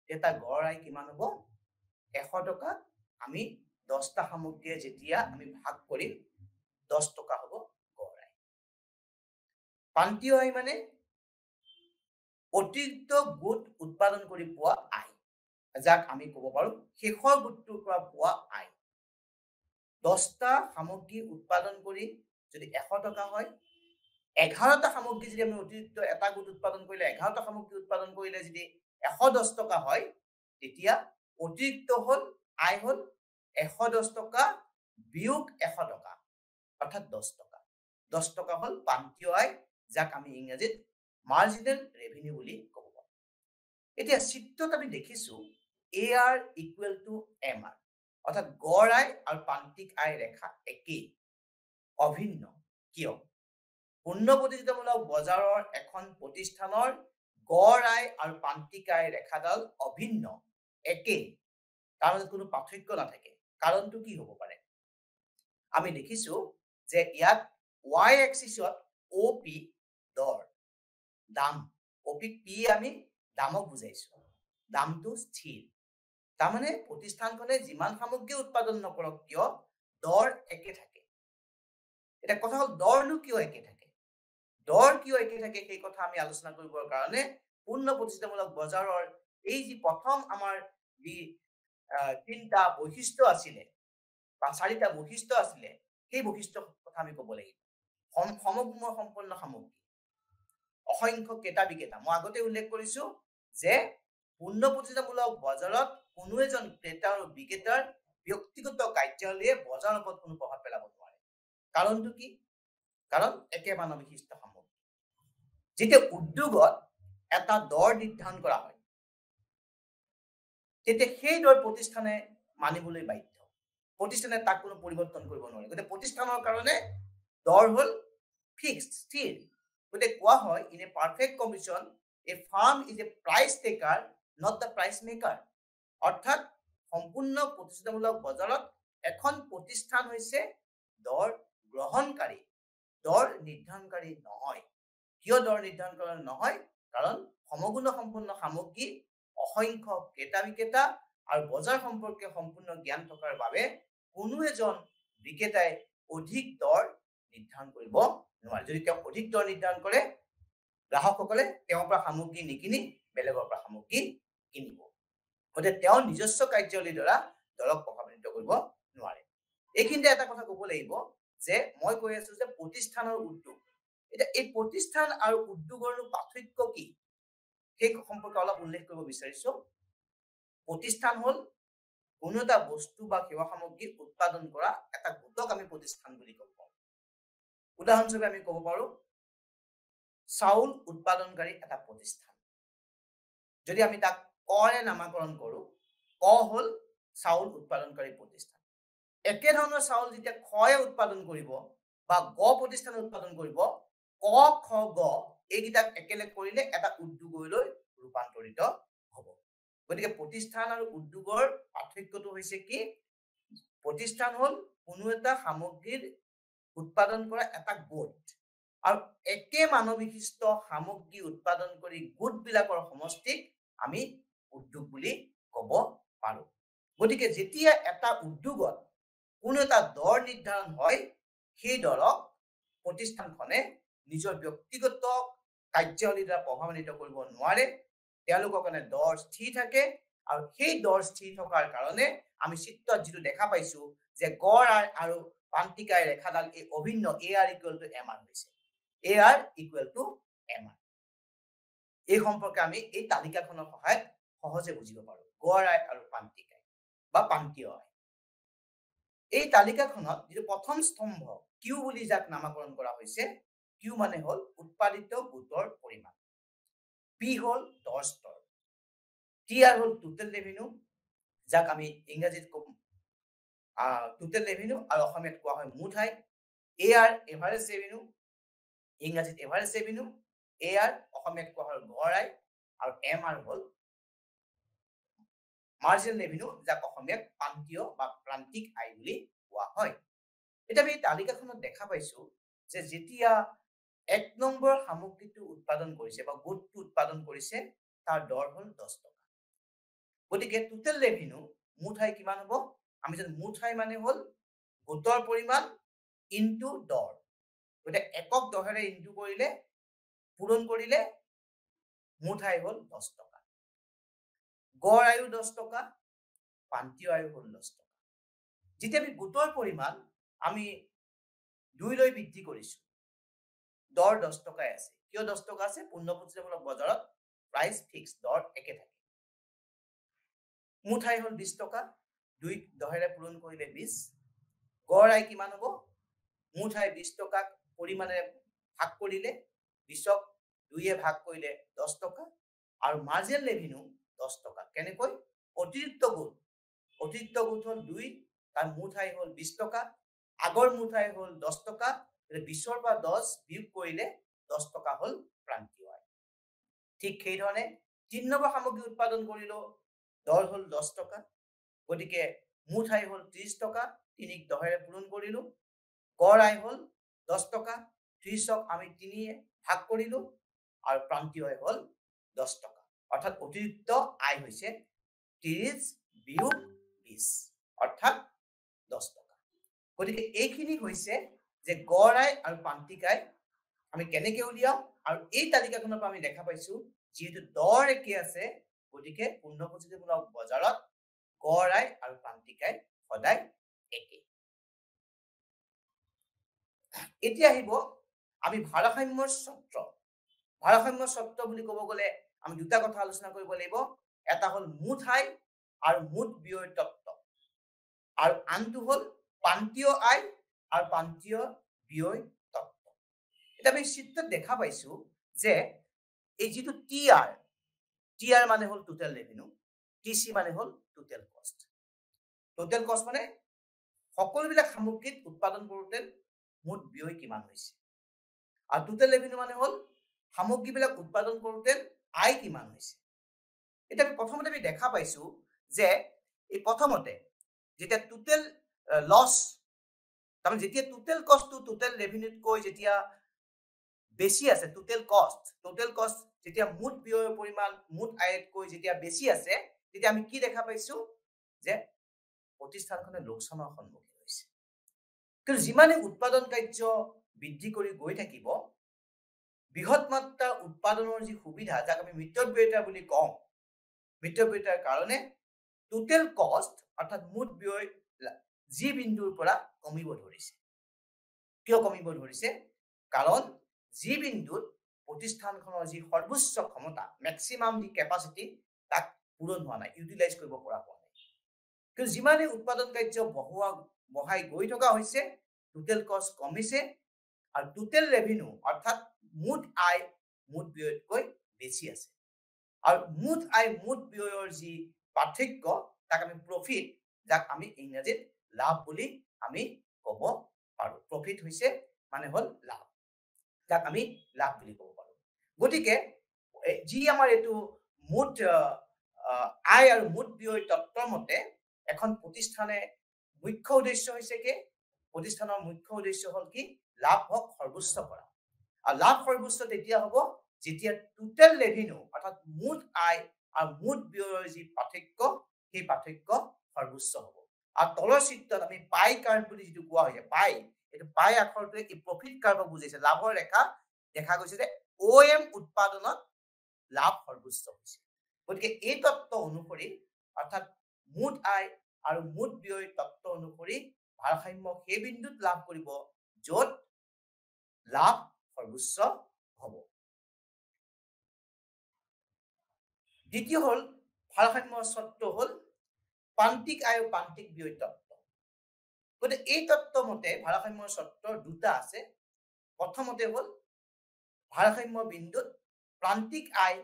তেতিয়া গড় আয় কিমান হ'ব? 100 টকা আমি 10টা সামগ্ৰীয়ে যেতিয়া আমি ভাগ কৰিম, 10 টকা হ'ব গড় আয়। প্ৰান্তীয় আয় মানে অতিৰিক্ত গোট উৎপাদন কৰি পোৱা আয়, যাক আমি ক'ব পাৰো শেষৰ গোটটোৰ পৰা পোৱা আয়। 10টা সামগ্ৰী উৎপাদন কৰি যদি 100 টকা হয়, 11টা সামগ্ৰী যদি আমি অতিৰিক্ত এটা গোট উৎপাদন কৰিলে 11টা সামগ্ৰী উৎপাদন কৰিলে যদি 110 টকা হয়, তেতিয়া অতিৰিক্ত হ'ল আয় হ'ল 110 টকা বিয়োগ 100 টকা, অৰ্থাৎ 10 টকা। 10 টকা হ'ল প্ৰান্তীয় আয়, যাক আমি ইংৰাজীত মাৰ্জিনেল ৰেভিনিউ বুলি ক'ব পাৰো। এতিয়া চিত্ৰত আমি দেখিছো AR ইকুৱেল টু MR, অৰ্থাৎ গড় আয় আৰু প্ৰান্তিক আয় ৰেখা একেই, অভিন্ন। কিয়? পূৰ্ণ প্ৰতিযোগিতামূলক বজাৰৰ এখন প্ৰতিষ্ঠানৰ গড় আয় আৰু প্ৰান্তিক আয় ৰেখাডাল অভিন্ন, একেই, তাৰ মাজত কোনো পাৰ্থক্য নাথাকে। কাৰণটো কি হ'ব পাৰে? আমি দেখিছো যে ইয়াত y এক্সিছত OP দৰ, দাম, OP P আমি দামক বুজাইছো, দামটো স্থিৰ। তাৰমানে প্ৰতিষ্ঠানখনে যিমান সামগ্ৰী উৎপাদন নকৰক কিয় দৰ একে থাকে। এটা কথা হ'ল দৰনো কিয় একে থাকে? দৰ কিয় একে থাকে সেই কথা আমি আলোচনা কৰিবৰ কাৰণে পূৰ্ণ প্ৰতিযোগিতামূলক বজাৰৰ এই যি প্ৰথম আমাৰ যি তিনিটা বৈশিষ্ট্য আছিলে বা 4টা বৈশিষ্ট্য আছিলে, সেই বৈশিষ্ট্যৰ কথা আমি ক'ব লাগিব। সমগুণ সম্পন্ন সামগ্ৰী, অসংখ্য ক্ৰেতা বিক্ৰেতা। মই আগতে উল্লেখ কৰিছো যে পূৰ্ণ প্ৰতিযোগিতামূলক বজাৰত কোনো এজন ক্ৰেতা আৰু বিক্ৰেতাৰ ব্যক্তিগত কাৰ্যালয়ে বজাৰৰ ওপৰত কোনো প্ৰভাৱ পেলাব নোৱাৰে। কাৰণটো কি? কাৰণ একে মান বিশিষ্ট সামগ্ৰী। যেতিয়া উদ্যোগত এটা দৰ নিৰ্ধাৰণ কৰা হয়, তেতিয়া সেই দৰ প্ৰতিষ্ঠানে মানিবলৈ বাধ্য। প্ৰতিষ্ঠানে তাক কোনো পৰিৱৰ্তন কৰিব নোৱাৰে। গতিকে প্ৰতিষ্ঠানৰ কাৰণে দৰ হ'ল ফিক্সড, স্থিৰ। গতিকে কোৱা হয় in a perfect competition A farm is a price taker not the price maker. অৰ্থাৎ সম্পূৰ্ণ প্ৰতিযোগিতামূলক বজাৰত এখন প্ৰতিষ্ঠান হৈছে দৰ গ্ৰহণকাৰী, দৰ নিৰ্ধাৰণকাৰী নহয়। কিয় দৰ নিৰ্ধাৰণকাৰী নহয়? কাৰণ সমগুণ সম্পন্ন সামগ্ৰী, অসংখ্য ক্ৰেতা বিক্ৰেতা আৰু বজাৰ সম্পৰ্কে সম্পূৰ্ণ জ্ঞান থকাৰ বাবে কোনো এজন বিক্ৰেতাই অধিক দৰ নিৰ্ধাৰণ কৰিব নোৱাৰে। যদি তেওঁ অধিক দৰ নিৰ্ধাৰণ কৰে, গ্ৰাহকসকলে তেওঁৰ পৰা সামগ্ৰী নিকিনি বেলেগৰ পৰা সামগ্ৰী কিনিব। গতিকে তেওঁ নিজস্ব কাৰ্যাৱলীৰ দ্বাৰা দৰক প্ৰভাৱিত কৰিব নোৱাৰে। এইখিনিতে এটা কথা ক'ব লাগিব যে মই কৈ আছো যে প্ৰতিষ্ঠানৰ উদ্যোগ, এতিয়া এই প্ৰতিষ্ঠান আৰু উদ্যোগৰ পাৰ্থক্য কি সেই সম্পৰ্কে অলপ উল্লেখ কৰিব বিচাৰিছো। প্ৰতিষ্ঠান হ'ল কোনো এটা বস্তু বা সেৱা সামগ্ৰী উৎপাদন কৰা এটা গোটক আমি প্ৰতিষ্ঠান বুলি ক'ব পাৰোঁ। উদাহৰণস্বৰূপে আমি ক'ব পাৰোঁ চাউল উৎপাদনকাৰী এটা প্ৰতিষ্ঠান। যদি আমি তাক কৰে নামাকৰণ কৰোঁ, ক হ'ল চাউল উৎপাদনকাৰী প্ৰতিষ্ঠান। একে ধৰণৰ চাউল যেতিয়া খয়ে উৎপাদন কৰিব বা গ প্ৰতিষ্ঠানে উৎপাদন কৰিব, ক খ গ এইকেইটাক একেলগ কৰিলে এটা উদ্যোগলৈ ৰূপান্তৰিত হ'ব। গতিকে প্ৰতিষ্ঠান আৰু উদ্যোগৰ পাৰ্থক্যটো হৈছে কি? প্ৰতিষ্ঠান হ'ল কোনো এটা সামগ্ৰীৰ উৎপাদন কৰা এটা গোট, আৰু একে মানবিশিষ্ট সামগ্ৰী উৎপাদন কৰি গোটবিলাকৰ সমষ্টিক আমি উদ্যোগ বুলি ক'ব পাৰোঁ। গতিকে যেতিয়া এটা উদ্যোগত কোনো এটা দৰ নিৰ্ধাৰণ হয়, সেই দৰক প্ৰতিষ্ঠানখনে নিজৰ ব্যক্তিগত কাৰ্যাৱলীৰ দ্বাৰা প্ৰভাৱান্বিত কৰিব নোৱাৰে। তেওঁলোকৰ কাৰণে দৰ স্থিৰ থাকে, আৰু সেই দৰ স্থিৰ থকাৰ কাৰণে আমি চিত্ৰত যিটো দেখা পাইছো যে গড় আয় আৰু প্ৰান্তিক আয় ৰেখাডাল এই অভিন্ন AR ইকুৱেল টু MR হৈছে। AR equal to MR। এই সম্পৰ্কে আমি এই তালিকাখনৰ সহায়ত সহজে বুজিব পাৰোঁ। গড় আয় আৰু প্ৰান্তিক আয় বা প্ৰান্তীয় আয়। এই তালিকাখনত যিটো প্ৰথম স্তম্ভ কিউ বুলি যাক নামাকৰণ কৰা হৈছে, কিউ মানে হ'ল উৎপাদিত গোটৰ পৰিমাণ, পি হ'ল দৰ স্তৰ, টিআৰ হ'ল টোটেল ৰেভিনিউ, যাক আমি ইংৰাজীত ক'ম টোটেল ৰেভিনিউ আৰু অসমীয়াত কোৱা হয় মুঠ আয়, AR এভাৰেজ ৰেভিনিউ, ইংৰাজীত এভাৰেজ ৰেভিনিউ, AR অসমীয়াত কোৱা হয় গড় আয়, আৰু MR হ'ল মাৰ্জিনেল ৰেভিনিউ, যাক অসমীয়াত প্ৰান্তীয় বা প্ৰান্তিক আয় বুলি কোৱা হয়। এতিয়া আমি এই তালিকাখনত দেখা পাইছো যে যেতিয়া 1 নম্বৰ সামগ্ৰীটো উৎপাদন কৰিছে বা গোটটো উৎপাদন কৰিছে, তাৰ দৰ হ'ল 10 টকা। গতিকে টোটেল ৰেভিনিউ মুঠ আয় কিমান হ'ব? আমি জানো মুঠ আয় মানে হ'ল গোটৰ পৰিমাণ ইনটু দৰ। গতিকে একক দহেৰে ইনটু কৰিলে, পূৰণ কৰিলে মুঠ আয় হ'ল 10 টকা। গড় আয়ু 10 টকা, প্ৰান্তীয় আয়ু হ'ল 10 টকা। যেতিয়া আমি গোটৰ পৰিমাণ আমি 2 লৈ বৃদ্ধি কৰিছো, দৰ 10 টকাই আছে। কিয় 10 টকা আছে? পূৰ্ণ প্ৰতিযোগিতামূলক বজাৰত প্ৰাইচ ফিক্স, দৰ একে থাকে। মুঠ আয় হ'ল 20 টকা, 2 দহেৰে পূৰণ কৰিলে 20। গড় আয় কিমান হ'ব? মুঠ আয় 20 টকাক পৰিমাণেৰে ভাগ কৰিলে, 20ক 2য়ে ভাগ কৰিলে 10 টকা, আৰু মাৰ্জিনেল ৰেভিনিউ 10 টকা। কেনেকৈ? অতিৰিক্ত গোট, অতিৰিক্ত গোট হ'ল 2, তাৰ মুঠ আয় হ'ল 20 টকা, আগৰ মুঠ আয় হ'ল 10 টকা, 20ৰ পৰা 10 বিয়োগ কৰিলে 10 টকা হ'ল প্ৰান্তীয় আয়। ঠিক সেইধৰণে 3 নম্বৰ সামগ্ৰী উৎপাদন কৰিলো, দৰ হ'ল 10 টকা, গতিকে মুঠ আয় হ'ল 30 টকা, 3ক 10ৰে পূৰণ কৰিলো, গড় আয় হ'ল 10 টকা, 30ক আমি 3য়ে ভাগ কৰিলো, আৰু প্ৰান্তীয় আয় হ'ল 10 টকা। অৰ্থাৎ অতিৰিক্ত আয় হৈছে 30 বিয়োগ 20, অৰ্থাৎ 10 টকা। গতিকে এইখিনি হৈছে যে গড় আয় আৰু প্ৰান্তিক আয় আমি কেনেকৈ উলিয়াও, আৰু এই তালিকাখনৰ পৰা আমি দেখা পাইছো যিহেতু দৰ একে আছে, গতিকে পূৰ্ণ প্ৰতিযোগিতামূলক বজাৰত গড় আয় আৰু প্ৰান্তিক আয় সদায় একে। এতিয়া আহিব আমি ভাৰসাম্যৰ চক্ৰ। ভাৰসাম্য চক্ৰ বুলি ক'ব গ'লে আমি দুটা কথা আলোচনা কৰিব লাগিব। এটা হ'ল মুঠ আয় আৰু মুঠ ব্যয়ৰ তত্ত্ব, আৰু আনটো হ'ল প্ৰান্তীয় আয় আৰু প্ৰান্তীয় ব্যয় তত্ত্ব। এতিয়া আমি চিত্ৰত দেখা পাইছো যে এই যিটো টিআৰ মানে হ'ল টোটেল ৰেভিনিউ, TC মানে হল টোটেল কষ্ট। টোটেল কষ্ট মানে সকলোবিলাক সামগ্ৰীত উৎপাদন কৰোঁতে মুঠ ব্যয় কিমান হৈছে। আৰু টোটেল ৰেভিনিউ মানে হল সামগ্ৰীবিলাক উৎপাদন কৰোঁতে আয় কিমান হৈছে। এতিয়া আমি প্ৰথমতে আমি দেখা পাইছো যে এই প্ৰথমতে যেতিয়া টোটেল লছ, তাৰমানে যেতিয়া টোটেল কষ্টটো টোটেল ৰেভিনিউতকৈ যেতিয়া বেছি আছে, টোটেল কষ্ট যেতিয়া মুঠ ব্যয়ৰ পৰিমাণ মুঠ আয়তকৈ যেতিয়া বেছি আছে, তেতিয়া আমি কি দেখা পাইছো যে প্ৰতিষ্ঠানখনে লোকচানৰ সন্মুখীন হৈছে। কিন্তু যিমানে উৎপাদন কাৰ্য বৃদ্ধি কৰি গৈ থাকিব, বৃহৎ মাত্ৰাৰ উৎপাদনৰ যি সুবিধা, যাক আমি মিতব্যয়িতা বুলি কওঁ, মিতব্যয়িতাৰ কাৰণে টোটেল কষ্ট অৰ্থাৎ মুঠ ব্যয় যি বিন্দুৰ পৰা কমিব ধৰিছে। কিয় কমিব ধৰিছে? কাৰণ যি বিন্দুত প্ৰতিষ্ঠানখনৰ যি সৰ্বোচ্চ ক্ষমতা, মেক্সিমাম দি কেপাচিটি, তাক পূৰণ হোৱা নাই, ইউটিলাইজ কৰিব পৰা হোৱা নাই। কিন্তু যিমানে উৎপাদন কাৰ্য বঢ়াই গৈ থকা হৈছে, টোটেল কষ্ট কমিছে আৰু টোটেল ৰেভিনিউ অৰ্থাৎ মুঠ আয় মুঠ ব্যয়তকৈ বেছি আছে। আৰু মুঠ আয় মুঠ ব্যয়ৰ যি পাৰ্থক্য, তাক আমি প্ৰফিট, যাক আমি ইংৰাজীত লাভ বুলি আমি ক'ব পাৰো। প্ৰফিট হৈছে মানে হল লাভ, যাক আমি লাভ বুলি ক'ব পাৰো। গতিকে যি আমাৰ এইটো মুঠ আয় আৰু মুঠ ব্যয় তত্ত্বৰ মতে এখন প্ৰতিষ্ঠানে মুখ্য উদ্দেশ্য হৈছে কি? প্ৰতিষ্ঠানৰ মুখ্য উদ্দেশ্য হল কি? লাভক সৰ্বোচ্চ কৰা। আৰু লাভ সৰ্বোচ্চ তেতিয়া হ'ব যেতিয়া টোটেল ৰেভিনিউ অৰ্থাৎ মুঠ আয় আৰু মুঠ ব্যয়ৰ যি পাৰ্থক্য, সেই পাৰ্থক্য সৰ্বোচ্চ হ'ব। আৰু তলৰ চিত্ৰত আমি পাই কাৰ্ভ বুলি যিটো কোৱা হৈছে, পাই, এইটো পাই আখৰটোৱে এই প্ৰফিট কাৰ্ভক বুজাইছে। লাভৰ ৰেখা দেখা গৈছে যে OM উৎপাদনত লাভ সৰ্বোচ্চ হৈছে। গতিকে এই তত্ত্ব অনুসৰি অৰ্থাৎ মুঠ আয় আৰু মুঠ ব্যয় তত্ত্ব অনুসৰি ভাৰসাম্য সেই বিন্দুত লাভ কৰিব য'ত লাভ সৰ্বোচ্চ হ'ব। দ্বিতীয় হল ভাৰসাম্য চৰ্ত হল প্ৰান্তিক আয় আৰু প্ৰান্তিক ব্যয় তত্ত্ব। গতিকে এই তত্ত্ব মতে ভাৰসাম্য চৰ্তৰ দুটা আছে। প্ৰথমতে হল ভাৰসাম্য বিন্দুত প্ৰান্তিক আয়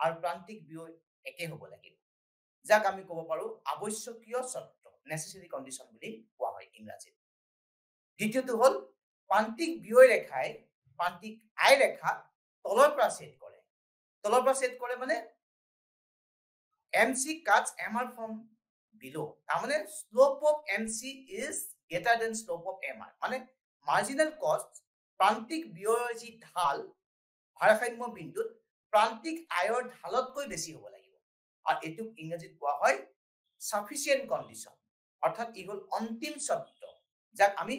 আৰু প্ৰান্তিক ব্যয় একে হ'ব লাগিব, যাক আমি ক'ব পাৰো আৱশ্যকীয় চৰ্ত, নেচেচাৰী কণ্ডিশ্যন বুলি কোৱা হয় ইংৰাজীত। দ্বিতীয়টো হল প্ৰান্তিক ব্যয় ৰেখাই প্ৰান্তিক আয় ৰেখা তলৰ পৰা ছেদ কৰে। তলৰ পৰা ছেদ কৰে মানে MC cuts MR from below, তাৰমানে slope of MC is greater than slope of MR, মানে marginal cost প্ৰান্তিক ব্যয়ৰ যি ঢাল ভাৰসাম্য বিন্দুত প্ৰান্তিক আয়ৰ ঢালতকৈ বেছি হ'ব লাগিব। আৰু এইটোক ইংৰাজীত কোৱা হয় sufficient condition, অৰ্থাৎ ই হল অন্তিম চৰ্ত, যাক আমি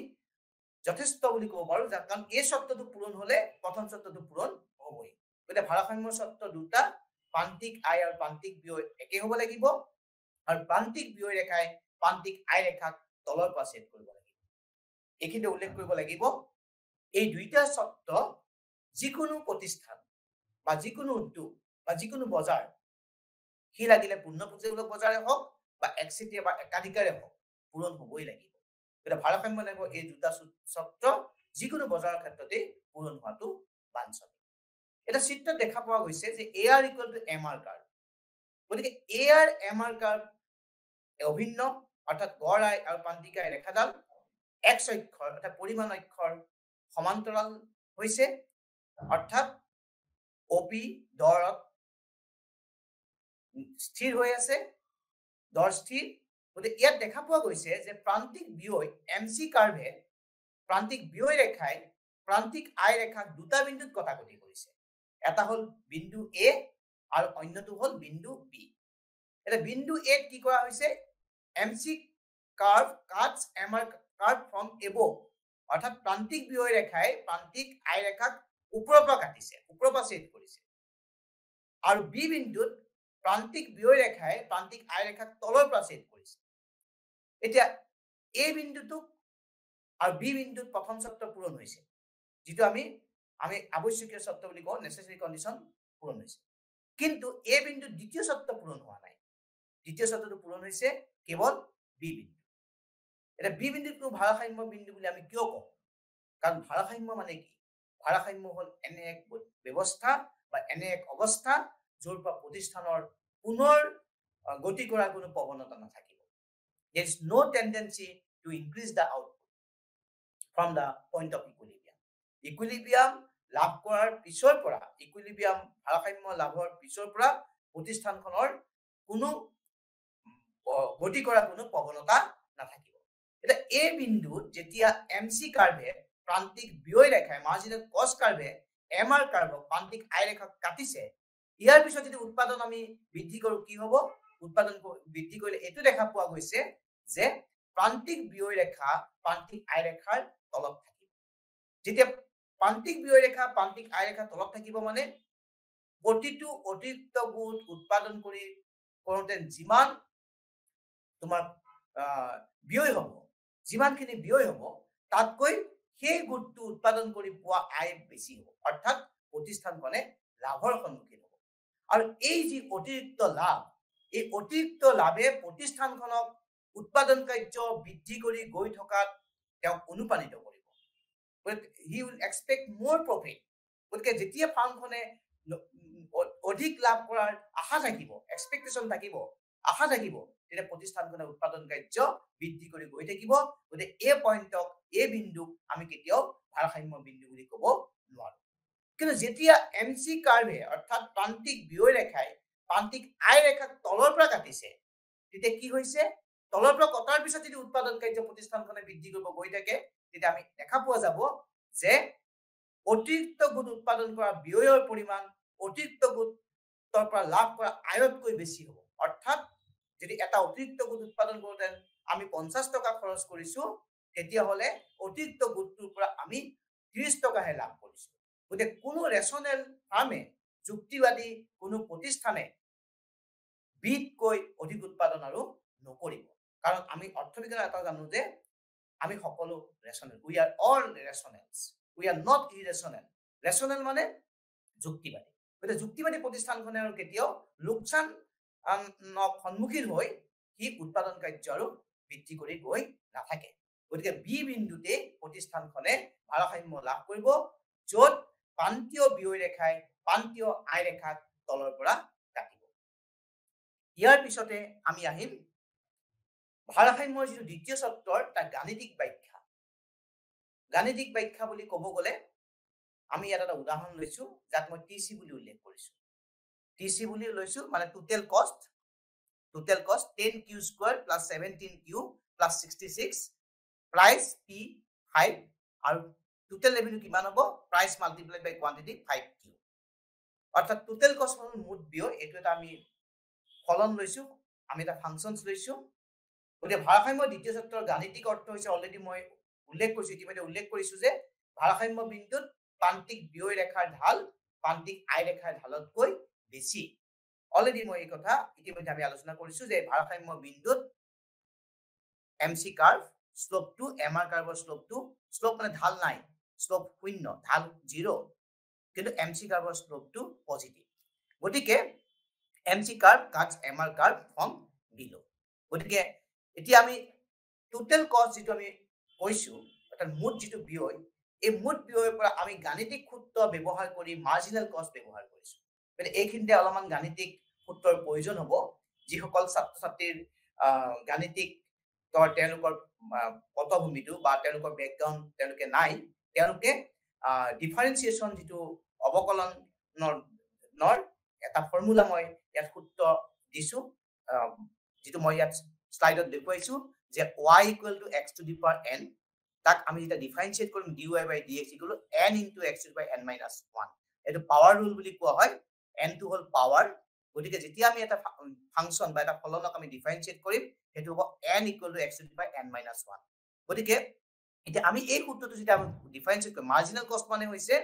যথেষ্ট বুলি ক'ব পাৰো, যাক কাৰণ এই চৰ্তটো পূৰণ হলে প্ৰথম চৰ্তটো পূৰণ হ'বই। গতিকে ভাৰসাম্য চৰ্ত দুটা, প্ৰান্তিক আয় আৰু প্ৰান্তিক ব্যয় একে হ'ব লাগিব, আৰু প্ৰান্তিক ব্যয় ৰেখাই প্ৰান্তিক আয় ৰেখাক তলৰ পৰা ছেদ কৰিব লাগিব। এইখিনি উল্লেখ কৰিব লাগিব, এই দুইটা চৰ্ত যিকোনো প্ৰতিষ্ঠান বা যিকোনো উদ্যোগ বা যিকোনো বজাৰ, সি লাগিলে পূৰ্ণপুঞ্জীমূলক বজাৰে হওক বা একচেটিয়া বা একাধিকাৰে হওক, পূৰণ হ'বই লাগিব। গতিকে ভাৰসাম্য লাগিব এই দুটা চৰ্ত যিকোনো বজাৰৰ ক্ষেত্ৰতে পূৰণ হোৱাটো বাঞ্ছনীয়। এটা চিত্ৰত দেখা পোৱা গৈছে যে AR equal to MR curve. গতিকে AR MR কাৰ্ভ অভিন্ন, অৰ্থাৎ গড় আয় আৰু প্ৰান্তিক আয় ৰেখাডাল X অক্ষৰ অৰ্থাৎ পৰিমাণ অক্ষৰ সমান্তৰাল হৈছে, অৰ্থাৎ OP দৰত স্থিৰ হৈ আছে, দৰ স্থিৰ। গতিকে ইয়াত দেখা পোৱা গৈছে যে প্ৰান্তিক ব্যয় MC কাৰ্ভে প্ৰান্তিক ব্যয় ৰেখাই প্ৰান্তিক আয় ৰেখাক দুটা বিন্দুত কটাকটি কৰিছে। এটা হল বিন্দু A আৰু অন্যটো হল বিন্দু B। এটা বিন্দু A কি কৰা হৈছে? MC curve Katz MR curve from above, অৰ্থাৎ প্ৰান্তিক ব্যয় ৰেখাই প্ৰান্তিক আয় ৰেখাক ওপৰৰ পৰা কাটিছে, ওপৰৰ পৰা ছেদ কৰিছে। আৰু B বিন্দুত প্ৰান্তিক ব্যয় ৰেখাই প্ৰান্তিক আয় ৰেখাক তলৰ পৰা ছেদ কৰিছে। এতিয়া A বিন্দুটোক আৰু B বিন্দুত প্ৰথম চৰ্ত পূৰণ হৈছে, যিটো আমি আৱশ্যকীয় চৰ্ত বুলি কওঁ, নেচেচাৰী কণ্ডিশ্যন পূৰণ হৈছে। কিন্তু A বিন্দুত দ্বিতীয় চৰ্ত পূৰণ হোৱা নাই। দ্বিতীয় চৰ্তটো পূৰণ হৈছে কেৱল B বিন্দু। এতিয়া B বিন্দুত ভাৰসাম্য বিন্দু বুলি আমি কিয় কওঁ? কাৰণ ভাৰসাম্য মানে কি? ভাৰসাম্য হল এনে এক ব্যৱস্থা বা এনে এক অৱস্থা য'ৰ পৰা প্ৰতিষ্ঠানৰ পুনৰ গতি কৰাৰ কোনো প্ৰৱণতা নাথাকিব। There is no tendency to increase the output from the point of equilibrium. Equilibrium লাভ কৰাৰ পিছৰ পৰা, ইকুইলিব্ৰিয়াম ভাৰসাম্য লাভৰ পিছৰ পৰা প্ৰতিষ্ঠানখনৰ কোনো গতি কৰাৰ কোনো প্ৰৱণতা নাথাকিব। এটা এই বিন্দুত যেতিয়া এমচি কাৰ্ভে প্ৰান্তিক ব্যয় ৰেখাই মাৰ্জিনেল কষ্ট কাৰ্ভে এমআৰ কাৰ্ভক প্ৰান্তিক আই ৰেখাক কাটিছে, ইয়াৰ পিছত যদি উৎপাদন আমি বৃদ্ধি কৰো কি হ'ব? উৎপাদন বৃদ্ধি কৰিলে এইটো দেখা পোৱা গৈছে যে প্ৰান্তিক ব্যয় ৰেখা প্ৰান্তিক আই ৰেখাৰ তলত থাকিব। যেতিয়া প্ৰান্তিক ব্যয় ৰেখা প্ৰান্তিক আই ৰেখাৰ তলত থাকিব মানে প্ৰতিটো অতিৰিক্ত গোট উৎপাদন কৰোঁতে যিমান তোমাৰ ব্যয় হ'ব, যিমানখিনি ব্যয় হ'ব তাতকৈ সেই গোটটো উৎপাদন কৰি পোৱা আয় বেছি হ'ব, অৰ্থাৎ প্ৰতিষ্ঠানখনে লাভৰ সন্মুখীন হ'ব। আৰু এই যি অতিৰিক্ত লাভ, এই অতিৰিক্ত লাভে প্ৰতিষ্ঠানখনক উৎপাদন কাৰ্য বৃদ্ধি কৰি গৈ থকাত তেওঁক অনুপ্ৰাণিত কৰিব। He will expect more profit. গতিকে যেতিয়া ফাৰ্মখনে অধিক লাভ কৰাৰ আশা থাকিব, এক্সপেক্টেশন থাকিব, আশা থাকিব, তেতিয়া প্ৰতিষ্ঠানখনে উৎপাদন কাৰ্য বৃদ্ধি কৰি গৈ থাকিব। গতিকে এই পইণ্টক, এই বিন্দুক আমি কেতিয়াও ভাৰসাম্য বিন্দু বুলি ক'ব নোৱাৰো। কিন্তু যেতিয়া এমচি কাৰ্ভে অৰ্থাৎ প্ৰান্তিক ব্যয় ৰেখাই প্ৰান্তিক আই ৰেখাক তলৰ পৰা কাটিছে, তেতিয়া কি হৈছে? তলৰ পৰা কটাৰ পিছত যদি উৎপাদন কাৰ্য প্ৰতিষ্ঠানখনে বৃদ্ধি কৰিব গৈ থাকে, তেতিয়া আমি দেখা পোৱা যাব যে অতিৰিক্ত গোট উৎপাদন কৰা ব্যয়ৰ পৰিমাণ অতিৰিক্ত গোটৰ পৰা লাভ কৰা আয়তকৈ বেছি হ'ব। অৰ্থাৎ যদি এটা অতিৰিক্ত গোট উৎপাদন কৰোঁতে আমি 50 টকা খৰচ কৰিছো, তেতিয়াহ'লে অতিৰিক্ত গোটটোৰ পৰা আমি 30 টকাহে লাভ কৰিছো। গতিকে কোনো ৰেচনেল ফাৰ্মে, যুক্তিবাদী কোনো প্ৰতিষ্ঠানে বিতকৈ অধিক উৎপাদন আৰু নকৰিব। কাৰণ আমি অৰ্থবিজ্ঞানৰ এটা জানো যে আমি সকলো rational, we are all rationals, we are not irrational. Rational মানে যুক্তিবাদী। গতিকে যুক্তিবাদী প্ৰতিষ্ঠানখনে আৰু কেতিয়াও লোকচান সন্মুখীন হৈ সি উৎপাদন কাৰ্য আৰু বৃদ্ধি কৰি গৈ নাথাকে। গতিকে বি বিন্দুতে প্ৰতিষ্ঠানখনে ভাৰসাম্য লাভ কৰিব, য'ত প্ৰান্তীয় ব্যয় ৰেখাই প্ৰান্তীয় আই ৰেখাক তলৰ পৰা কাটিব। ইয়াৰ পিছতে আমি আহিম ভাৰসাম্যৰ যিটো দ্বিতীয় চৰ্তৰ তাৰ গাণিতিক ব্যাখ্যা। গাণিতিক ব্যাখ্যা বুলি ক'ব গ'লে আমি ইয়াত এটা উদাহৰণ লৈছো, যাক মই টিচি বুলি উল্লেখ কৰিছো। টিচি বুলি লৈছো মানে টোটেল কষ্ট 10q square plus 17q plus 66 price p5 আৰু টোটেল ৰেভিনিউ কিমান হ'ব? প্ৰাইস মাল্টিপ্লাইড বাই কোৱান্টিটি 5q। অৰ্থাৎ টোটেল কষ্ট হ'ল মুঠ ব্যয়। এইটো এটা আমি ফলন লৈছো, আমি এটা ফাংচনছ লৈছো। গতিকে ভাৰসাম্য দ্বিতীয় চৰ্তৰ গাণিতিক অৰ্থ হৈছে, অলৰেডি মই উল্লেখ কৰিছো, ইতিমধ্যে উল্লেখ কৰিছো যে ভাৰসাম্য বিন্দুত প্ৰান্তিক ব্যয় ৰেখাৰ ঢাল প্ৰান্তিক আই ৰেখাৰ ঢালতকৈ বেছি। অলৰেডি মই এই কথা ইতিমধ্যে আমি আলোচনা কৰিছো যে ভাৰসাম্য বিন্দুত এমচি কাৰ্ভ শ্লোপটো, এমআৰ কাৰ্ভৰ শ্লোপটো, শ্লোপ মানে ঢাল নাই, শ্লোপ 0, ঢাল 0, কিন্তু এমচি কাৰ্ভৰ শ্লোপটো পজিটিভ। গতিকে MC curve cuts MR curve from below. গতিকে এতিয়া আমি টোটেল কষ্ট যিটো আমি কৈছো, অৰ্থাৎ মুঠ যিটো ব্যয়, এই মুঠ ব্যয়ৰ পৰা আমি গাণিতিক সূত্ৰ ব্যৱহাৰ কৰি মাৰ্জিনেল কষ্ট ব্যৱহাৰ কৰিছো। গতিকে এইখিনিতে অলপমান গাণিতিক সূত্ৰৰ প্ৰয়োজন হ'ব। যিসকল ছাত্ৰ ছাত্ৰীৰ গাণিতিক তেওঁলোকৰ পটভূমিটো বা তেওঁলোকৰ বেকগ্ৰাউণ্ড তেওঁলোকে নাই, তেওঁলোকে ডিফাৰেন্সিয়েশ্যন যিটো অৱকলনৰ এটা ফৰ্মুলা মই ইয়াত সূত্ৰ দিছো, যিটো মই ইয়াত স্লাইডত দেখুৱাইছো যে y equal to x to the power n, তাক আমি যেতিয়া ডিফাৰেন্সিয়েট কৰিম dy by dx equal to n into x to the power n minus 1। এইটো পাৱাৰ ৰুল বুলি কোৱা হয়, n টো হ'ল পাৱাৰ। গতিকে যেতিয়া আমি এটা ফাংচন বা এটা ফলনক আমি ডিফাৰেন্সিয়েট কৰিম, সেইটো হ'ব n equal to x to the power n minus 1। গতিকে এতিয়া আমি এই সূত্ৰটো যেতিয়া আমি ডিফাৰেন্সিয়েট কৰিম, মাৰ্জিনেল কষ্ট মানে হৈছে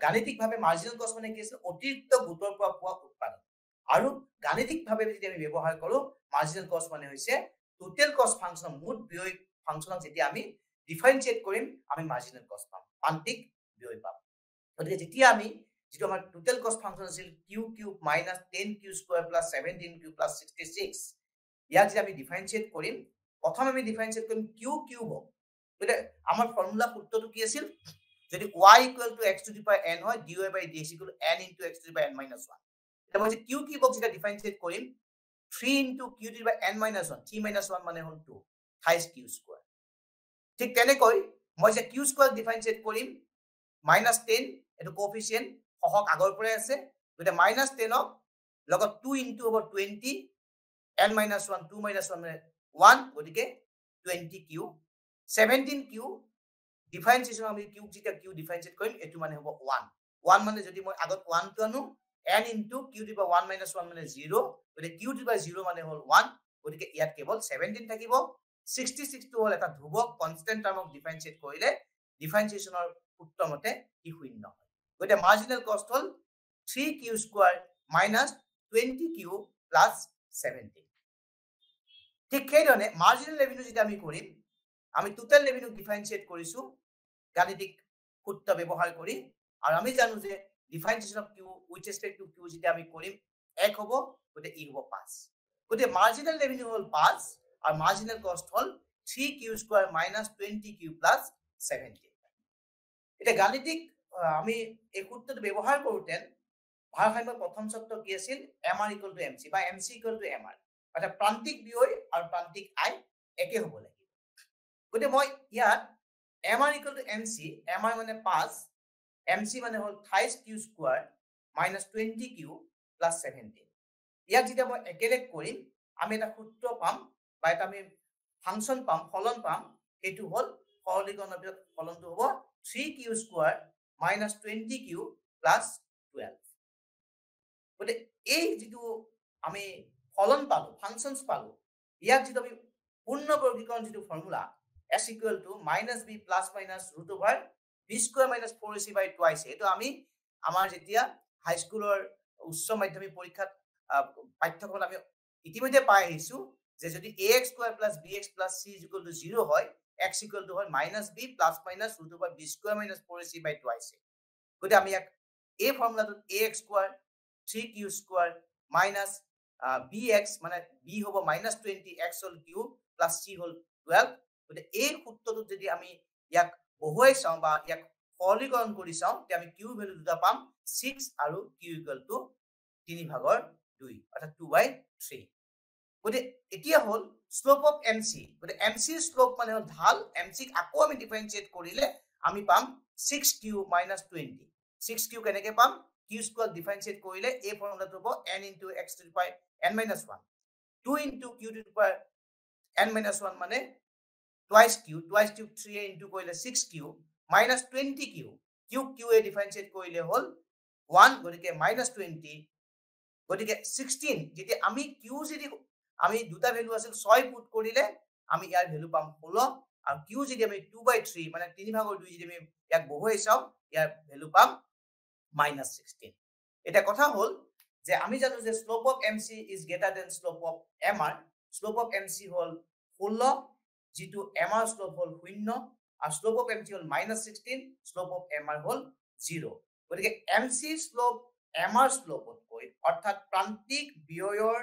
গাণিতিকভাৱে মাৰ্জিনেল কষ্ট মানে কি আছে? অতিৰিক্ত গোটৰ পৰা পোৱা উৎপাদন। আৰু গাণিতিকভাৱে যদি আমি ব্যৱহাৰ কৰো, মাৰ্জিনেল কষ্ট মানে হৈছে টোটেল কষ্ট ফাংচন, মুঠ ব্যয় ফাংচনক যেতিয়া আমি ডিফাৰেন্সিয়েট কৰিম, আমি মাৰ্জিনেল কষ্ট পাম, প্ৰান্তিক ব্যয় পাম। গতিকে যেতিয়া আমি যিটো আমাৰ টোটেল কষ্ট ফাংচন আছিল q cube minus 10q square plus 17q plus 66, ইয়াক যদি আমি ডিফাৰেন্সিয়েট কৰিম, প্ৰথম আমি ডিফাৰেন্সিয়েট কৰিম q কিউবক। গতিকে আমাৰ ফৰ্মুলা সূত্ৰটো কি আছিল? যদি y equal to x to the power n হয়, dy by dx equal to n into x to the power n minus 1। এতিয়া মই q কিউবক যেতিয়া ডিফাৰেন্সিয়েট কৰিম, 3 into q to the power n minus 1 3 minus 1 মানে হল 2 thrice q square ঠিক তেনেকৈ মই যে q square ডিফাৰেন্সিয়েট কৰিম -10 এটো কোএফিচিয়েন্ট হহক আগৰ পৰাই আছে গতে -10 ক লগত 2 into over 20 n minus 1 2 minus 1 মানে 1 গতিকে 20q 17q ডিফাৰেন্সিয়েশন আমি q যেটা q ডিফাৰেন্সিয়েট কৰিম এটো মানে হ'ব 1 1 মানে যদি মই আগত 1 টো আনো n into q to the power 1 minus 1 মানে 0 গতিকে q to the power 0 মানে হল 1 গতিকে ইয়াত কেৱল 17 থাকিব 66 টো হল এটা ধ্ৰুবক কনস্ট্যান্ট টাৰ্মক ডিফাৰেন্সিয়েট কৰিলে ডিফাৰেন্সিয়েশনৰ সূত্ৰ মতে ই শূন্য হয় গতিকে মাৰ্জিনাল কষ্ট হল 3q square minus 20q plus 17 ঠিক সেইধৰণে মাৰ্জিনাল ৰেভিনিউ যেটা আমি কৰিম আমি টোটাল ৰেভিনিউ ডিফাৰেন্সিয়েট কৰিছো গাণিতিক সূত্ৰ ব্যৱহাৰ কৰি আৰু আমি জানো যে ডিফাৰেন্সিয়েশন of q with respect to q যেটা আমি কৰিম 1 হ'ব গতে ই হ'ব 5 গতে মাৰ্জিনাল ৰেভিনিউ হল 5 আৰু মাৰ্জিনাল কষ্ট হল 3q square minus 20q plus 17 এটা গাণিতিক আমি এই সূত্ৰটো ব্যৱহাৰ কৰোতে ভাৰসাম্যৰ প্ৰথম চৰ্ত কি আছিল mr equal to mc বা mc equal to mr অৰ্থাৎ প্ৰান্তিক ব্যয় আৰু প্ৰান্তিক আয় একে হ'ব লাগিব গতে মই ইয়াত mr equal to mc mr মানে 5 mc মানে হল thrice q square minus 20q plus 17 ইয়াত যেটা মই একেলেক কৰিম আমি এটা সূত্ৰ পাম বা এটা আমি ফাংচন পাম ফলন পাম এটো হল সৰলীকৰণৰ পিছত ফলনটো হ'ব 3q square minus 20q plus 12 গতে এই যেটো আমি ফলন পালো ফাংশনস পালো ইয়াক যেটো আমি পূৰ্ণবৰ্গীকৰণ যেটো formula s equal to minus b plus minus root over b square minus 4ac by twice এটো আমি আমাৰ যেতিয়া হাই স্কুলৰ উচ্চ মাধ্যমিক পৰীক্ষাত পাঠ্যক্ৰমত আমি ইতিমধ্যে পাই আহিছো যে যদি ax square plus bx plus c is equal to 0 হয় x equal to হয় minus b plus minus root over b square minus 4ac by twice গতে আমি এই ফৰ্মুলাটো ax square 3q square minus bx মানে b হ'ব minus 20 x whole cube plus c whole 12 গতে এই সূত্ৰটো যদি আমি ইয়াক বহুৱাই চাও বা ইয়াক সৰলীকৰণ কৰি চাও তে আমি q ভ্যালু দুটা পাম 6 আৰু q equal to 3 ভাগৰ 2 অৰ্থাৎ 2/3 গতে এতিয়া হল স্লোপ অফ mc গতে mc স্লোপ মানে হল ঢাল mc ক আকৌ আমি ডিফাৰেন্সিয়েট কৰিলে আমি পাম 6q minus 20 6q কেনেকৈ পাম q স্কয়াৰ ডিফাৰেন্সিয়েট কৰিলে এই ফৰ্মুলাটো হ'ব n into x to the power n minus 1 2 into q to the power n minus 1 মানে twice q 3 into কৰিলে 6q minus 20q q এ ডিফাৰেন্সিয়েট কৰিলে হল 1 গতিকে minus 20 গতিকে 16 যেতিয়া আমি q যদি আমি দুটা ভ্যালু আছিল 6 পুট কৰিলে আমি ইয়াৰ ভ্যালু পাম 16 আৰু q যদি আমি 2/3 মানে 3 ভাগৰ 2 যদি আমি ইয়াক বহুৱাই চাও ইয়াৰ ভ্যালু পাম minus 16 এটা কথা হল যে আমি জানো যে slope of mc is greater than slope of mr slope of mc হল 16 যেটো mr স্লোপ হল 0 আৰু slope of mc hall -16 slope of mr হল 0 গতিকে mc স্লোপ mr স্লোপতকৈ অৰ্থাৎ প্ৰান্তিক ব্যয়ৰ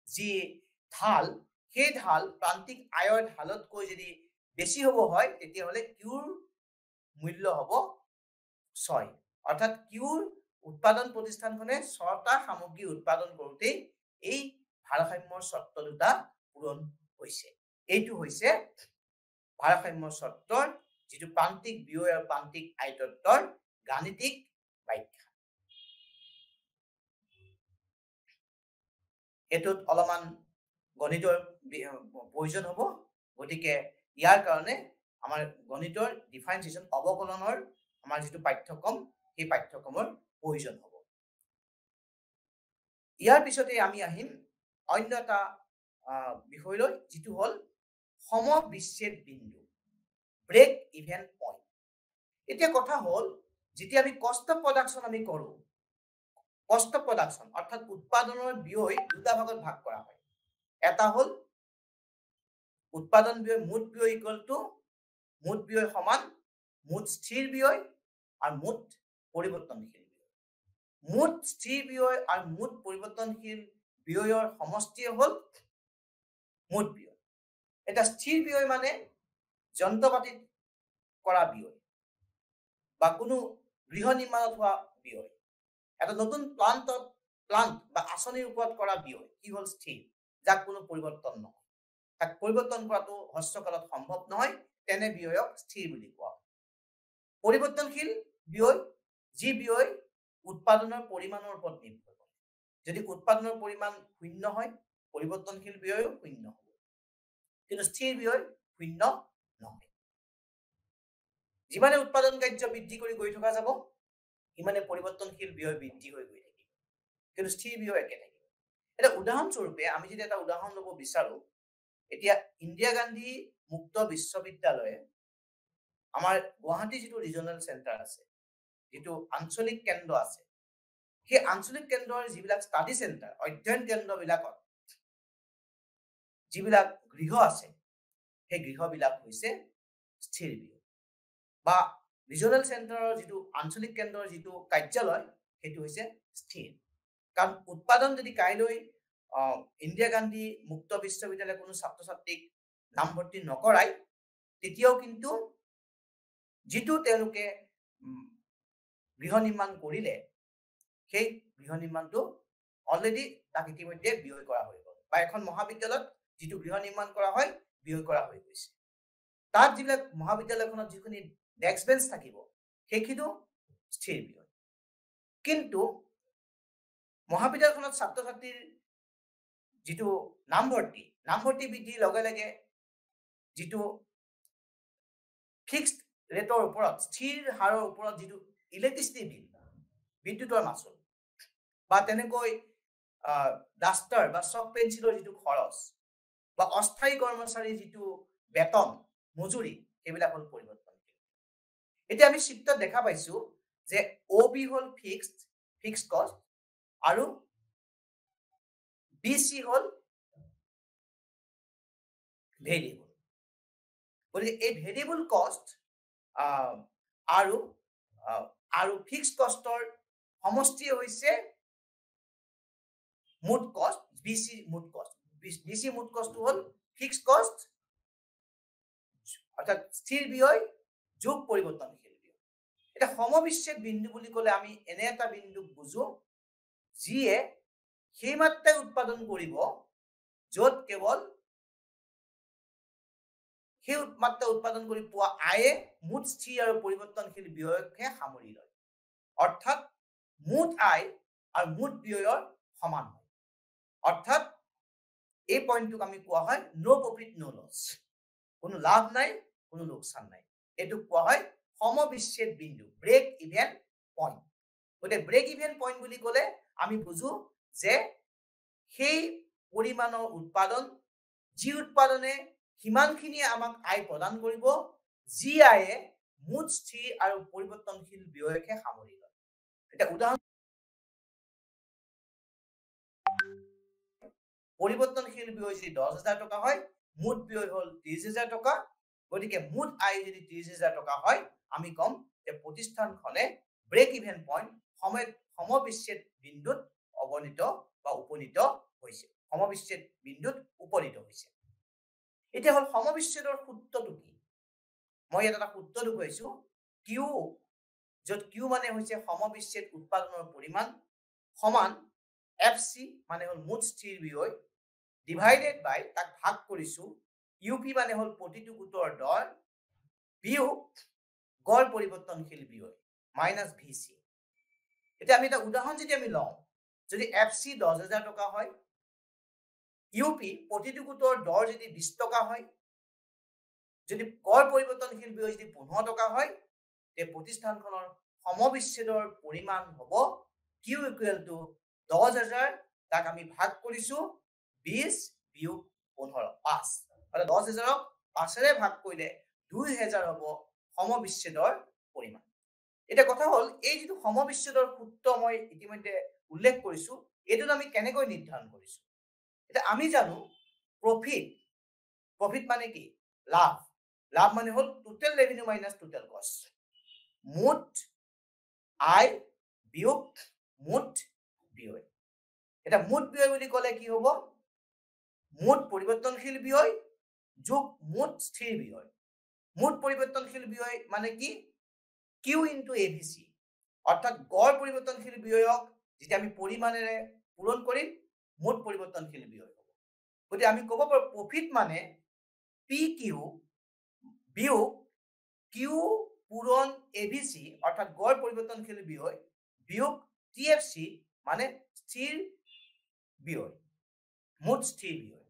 যি ঢাল সেই ঢাল প্ৰান্তিক আয়ৰ ঢালতকৈ যদি বেছি হ'ব হয় তেতিয়া হলে qৰ মূল্য হ'ব 6 অৰ্থাৎ কিউৰ উৎপাদন প্ৰতিষ্ঠানখনে 6টা সামগ্ৰী উৎপাদন কৰোতে এই ভাৰসাম্যৰ শৰ্ত দুটা পূৰণ হৈছে এইটো হৈছে ভাৰসাম্যৰ শৰ্তৰ যেটো প্ৰান্তিক ব্যয় আৰু প্ৰান্তিক আয় তত্ত্বৰ গাণিতিক ব্যাখ্যা এটোত অলমান গণিতৰ প্ৰয়োজন হ'ব গতিকে ইয়াৰ কাৰণে আমাৰ গণিতৰ ডিফাৰেন্সিয়েশন অবকলনৰ আমাৰ যেটো পাঠ্যক্ৰম এই পাঠ্যক্ৰমৰ প্ৰয়োজন হ'ব ইয়াৰ পিছতে আমি আহিম অন্য এটা বিষয়লৈ যেটো হল সমবিচ্ছেদ বিন্দু ব্ৰেক ইভেন পইণ্ট এতিয়া কথা হল যেতিয়া আমি কষ্ট প্ৰডাকশন আমি কৰো কষ্ট প্ৰডাকশন অৰ্থাৎ উৎপাদনৰ ব্যয় দুটা ভাগত ভাগ কৰা হয় এটা হল উৎপাদন ব্যয় মুঠ ব্যয় ইকুয়াল টু মুঠ ব্যয় সমান মুঠ স্থিৰ ব্যয় আৰু মুঠ পৰিৱৰ্তনশীল ব্যয় মুঠ স্থিৰ ব্যয় আৰু মুঠ পৰিৱৰ্তনশীল ব্যয়ৰ সমষ্টি হল মুঠ ব্যয় এটা স্থিৰ ব্যয় মানে যন্ত্ৰপাতি কৰা ব্যয় বা কোনো গৃহ নিৰ্মাণত হোৱা ব্যয় এটা নতুন প্লান্ট বা আঁচনিৰ ওপৰত কৰা ব্যয় কি হল স্থিৰ যাক কোনো পৰিৱৰ্তন নহয়, তাক পৰিৱৰ্তন কৰাটো হ্ৰস্বকালত সম্ভৱ নহয়, তেনে ব্যয়ক স্থিৰ বুলি কোৱা হয়। পৰিৱৰ্তনশীল ব্যয় যি ব্যয় উৎপাদনৰ পৰিমাণৰ ওপৰত নিৰ্ভৰ কৰে। যদি উৎপাদনৰ পৰিমাণ শূন্য হয়, পৰিৱৰ্তনশীল ব্যয়ও শূন্য হ'ব, কিন্তু স্থিৰ ব্যয় শূন্য নহয়। যিমানে উৎপাদন কাৰ্য বৃদ্ধি কৰি গৈ থকা যাব, সিমানে পৰিৱৰ্তনশীল ব্যয় বৃদ্ধি হৈ গৈ থাকিব, কিন্তু স্থিৰ ব্যয় একে থাকিব। এটা উদাহৰণস্বৰূপে আমি যদি এটা উদাহৰণ ল'ব বিচাৰো, এতিয়া ইন্দিৰা গান্ধী মুক্ত বিশ্ববিদ্যালয়ে আমাৰ গুৱাহাটী যিটো ৰিজনেল চেণ্টাৰ আছে, যিটো আঞ্চলিক কেন্দ্ৰ আছে, সেই আঞ্চলিক কেন্দ্ৰৰ যিবিলাক ষ্টাডি চেণ্টাৰ, অধ্যয়ন কেন্দ্ৰবিলাকত যিবিলাক গৃহ আছে, সেই গৃহবিলাক হৈছে স্থিৰ ব্যয়, বা ৰিজনেল চেণ্টাৰৰ যিটো আঞ্চলিক কেন্দ্ৰৰ যিটো কাৰ্যালয়, সেইটো হৈছে স্থিৰ। কাৰণ উৎপাদন যদি কাইলৈ ইন্দিৰা গান্ধী মুক্ত বিশ্ববিদ্যালয়ে কোনো ছাত্ৰ ছাত্ৰীক নামভৰ্তি নকৰায়, তেতিয়াও কিন্তু যিটো তেওঁলোকে গৃহ নিৰ্মাণ কৰিলে, সেই গৃহ নিৰ্মাণটো অলৰেডি তাক ইতিমধ্যে ব্যয় কৰা হৈ গ'ল, বা এখন মহাবিদ্যালয়ত যিটো গৃহ নিৰ্মাণ কৰা হয়, ব্যয় কৰা হৈ গৈছে। তাত যিবিলাক মহাবিদ্যালয়খনত যিখিনি ডেস্ক বেঞ্চ থাকিব, সেইখিনিও স্থিৰ ব্যয়। কিন্তু মহাবিদ্যালয়খনত ছাত্ৰ ছাত্ৰীৰ যিটো নামভৰ্তি বৃদ্ধিৰ লগে লগে যিটো ফিক্সড ৰেটৰ ওপৰত, স্থিৰ হাৰৰ ওপৰত যিটো ইলেক্ট্ৰিচিটি বিল, বিদ্যুতৰ মাচুল, বা তেনেকৈ ডাষ্টাৰ বা চক পেঞ্চিলৰ যিটো খৰচ, বা অস্থায়ী কৰ্মচাৰীৰ যিটো বেতন মজুৰি, সেইবিলাক হ'ল পৰিৱৰ্তনশীল। এতিয়া আমি চিত্ৰত দেখা পাইছো যে OB হ'ল ফিক্সড কষ্ট আৰু BC হ'ল ভেৰিয়েবল। গতিকে এই ভেৰিয়েবল কষ্ট আৰু ফিক্সড কষ্টৰ সমষ্টি হৈছে মুঠ কষ্ট, BC মুঠ কষ্ট। BC মুঠ কষ্টটো হ'ল ফিক্সড কষ্ট, অৰ্থাৎ স্থিৰ ব্যয় যোগ পৰিৱৰ্তনশীল ব্যয়। এটা সমবিচ্ছেদ বিন্দু বুলি ক'লে আমি এনে এটা বিন্দুক বুজো যিয়ে সেই মাত্ৰাই উৎপাদন কৰিব য'ত কেৱল সেই মাত্ৰা উৎপাদন কৰি পোৱা আয়ে মুঠ স্থিৰ আৰু পৰিৱৰ্তনশীল ব্যয়কহে সামৰি লয়। অৰ্থাৎ মুঠ আয় আৰু মুঠ ব্যয়ৰ সমান হয়। অৰ্থাৎ এই পইণ্টটোক আমি কোৱা হয় নো প্ৰফিট নো লছ, কোনো লাভ নাই, কোনো লোকচান নাই। এইটোক কোৱা হয় সমবিচ্ছেদ বিন্দু, ব্ৰেক ইভেন পইণ্ট। গতিকে ব্ৰেক ইভেন পইণ্ট বুলি ক'লে আমি বুজো যে সেই পৰিমাণৰ উৎপাদন, যি উৎপাদনে সিমানখিনিয়ে আমাক আয় প্ৰদান কৰিব, যি আয়ে মুঠ স্থিৰ আৰু পৰিৱৰ্তনশীল ব্যয়কহে সামৰি লয়। এটা উদাহৰণ, পৰিৱৰ্তনশীল ব্যয় যদি 10,000 টকা হয়, মুঠ ব্যয় হ'ল 30,000 টকা। গতিকে মুঠ আয় যদি 30,000 টকা হয়, আমি কম যে প্ৰতিষ্ঠানখনে ব্ৰেক ইভেন পইণ্ট, সমবিচ্ছেদ বিন্দুত অৱনীত বা উপনীত হৈছে, সমবিচ্ছেদ বিন্দুত উপনীত হৈছে। এতিয়া হ'ল সমবিচ্ছেদৰ সূত্ৰটো কি? মই ইয়াত এটা সূত্ৰ দেখুৱাইছো, কিউ, য'ত কিউ মানে হৈছে সমবিচ্ছেদ উৎপাদনৰ পৰিমাণ, সমান FC মানে হ'ল মুঠ স্থিৰ ব্যয়, ডিভাইডেড বাই, তাক ভাগ কৰিছো, UP মানে হ'ল প্ৰতিটো গোটৰ দৰ, বিয়োগ গড় পৰিৱৰ্তনশীল ব্যয় মাইনাছ VC। এতিয়া আমি এটা উদাহৰণ যদি আমি লওঁ, যদি FC 10,000 টকা হয়, UP প্ৰতিটো গোটৰ দৰ যদি 20 টকা হয়, যদি গড় পৰিৱৰ্তনশীল ব্যয় যদি 15 টকা হয়, তে প্ৰতিষ্ঠানখনৰ সমবিচ্ছেদৰ পৰিমাণ হ'ব Q ইকুৱেল টু 10,000, তাক আমি ভাগ কৰিছো 20 বিয়োগ 15, 5। মানে 10,000ক 5ৰে ভাগ কৰিলে 2,000 হ'ব সমবিচ্ছেদৰ পৰিমাণ। এতিয়া কথা হ'ল, এই যিটো সমবিচ্ছেদৰ সূত্ৰ মই ইতিমধ্যে উল্লেখ কৰিছো, এইটোত আমি কেনেকৈ নিৰ্ধাৰণ কৰিছো? এতিয়া আমি জানো প্ৰফিট মানে কি? লাভ। লাভ মানে হ'ল টোটেল ৰেভিনিউ মাইনাছ টোটেল কষ্ট, মুঠ আয় বিয়োগ মুঠ ব্যয়। এটা মুঠ ব্যয় বুলি ক'লে কি হ'ব? মুঠ পৰিৱৰ্তনশীল ব্যয় যোগ মুঠ স্থিৰ ব্যয়। মুঠ পৰিৱৰ্তনশীল ব্যয় মানে কি? কিউ ইনটু ABC, অৰ্থাৎ গড় পৰিৱৰ্তনশীল ব্যয়ক যেতিয়া আমি পৰিমাণেৰে পূৰণ কৰিম, মুঠ পৰিৱৰ্তনশীল ব্যয় হ'ব। গতিকে আমি ক'ব পাৰোঁ প্ৰফিট মানে পি কিউ বিয়োগ কিউ পূৰণ এভিচি অৰ্থাৎ গড় পৰিৱৰ্তনশীল ব্যয় বিয়োগ টিএফচি মানে স্থিৰ ব্যয়, মুঠ স্থিৰ ব্যয়।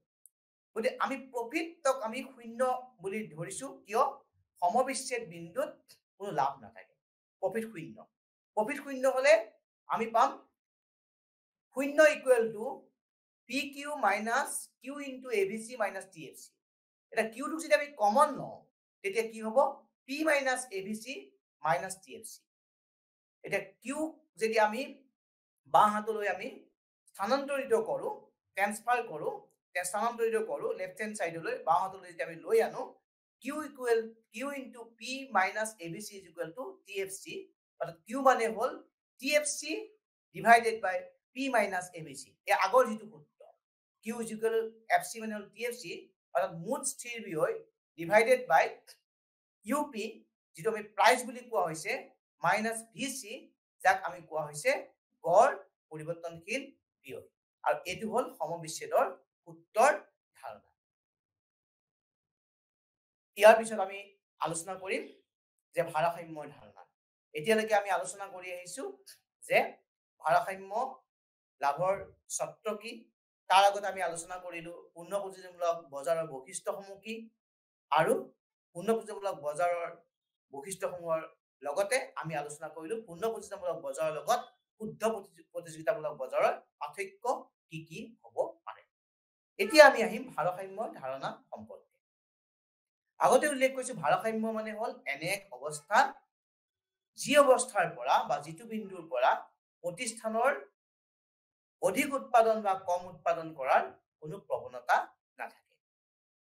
গতিকে আমি প্ৰফিটক আমি শূন্য বুলি ধৰিছো, কিয় সমবিচ্ছেদ বিন্দুত কোনো লাভ নাথাকে, প্ৰফিট শূন্য। প্ৰফিট শূন্য হলে আমি পাম শূন্য equal to P Q minus Q into AVC minus TFC. এতিয়া কিউটোক যদি আমি কমন লওঁ তেতিয়া কি হ'ব, P minus AVC minus TFC. এতিয়া কিউ যদি আমি বাওঁ হাতলৈ আমি স্থানান্তৰিত কৰোঁ, ট্ৰেন্সফাৰ কৰোঁ, স্থানান্তৰিত কৰোঁ লেফ্ট হেণ্ড চাইডলৈ, বাওঁ হাতলৈ যদি আমি লৈ আনো, Q into P minus AVC is equal to TFC, অৰ্থাৎ কিউ মানে হ'ল TFC divided by P minus AVC. এই আগৰ যিটো সূত্ৰ কিউ ইজ ইকুৱেল এফচি মানে হ'ল টিএফচি, অৰ্থাৎ মুঠ স্থিৰ ব্যয় ডিভাইডেড বাই ইউপি যিটো আমি প্ৰাইচ বুলি কোৱা হৈছে মাইনাছ ভিচি যাক আমি কোৱা হৈছে গড় পৰিৱৰ্তনশীল ব্যয়। আৰু এইটো হ'ল সমবিচ্ছেদৰ সূত্ৰৰ ধাৰণা। ইয়াৰ পিছত আমি আলোচনা কৰিম যে ভাৰসাম্যৰ ধাৰণা। এতিয়ালৈকে আমি আলোচনা কৰি আহিছো যে ভাৰসাম্য লাভৰ চৰ্ত কি, তাৰ আগত আমি আলোচনা কৰিলো পূৰ্ণ পুঁজিমূলক বজাৰৰ বৈশিষ্ট্যসমূহ কি, আৰু পূৰ্ণ পুঁজিমূলক বজাৰৰ বৈশিষ্ট্যসমূহৰ লগতে আমি আলোচনা কৰিলো পূৰ্ণ পুঁজিমূলক বজাৰৰ লগত শুদ্ধ প্ৰতিযোগিতামূলক বজাৰৰ পাৰ্থক্য কি কি হ'ব পাৰে। এতিয়া আমি আহিম ভাৰসাম্যৰ ধাৰণা সম্পৰ্কে। আগতে উল্লেখ কৰিছো ভাৰসাম্য মানে হ'ল এনে এক অৱস্থা যি অৱস্থাৰ পৰা বা যিটো বিন্দুৰ পৰা প্ৰতিষ্ঠানৰ অধিক উৎপাদন বা কম উৎপাদন কৰাৰ কোনো প্ৰৱণতা নাথাকে।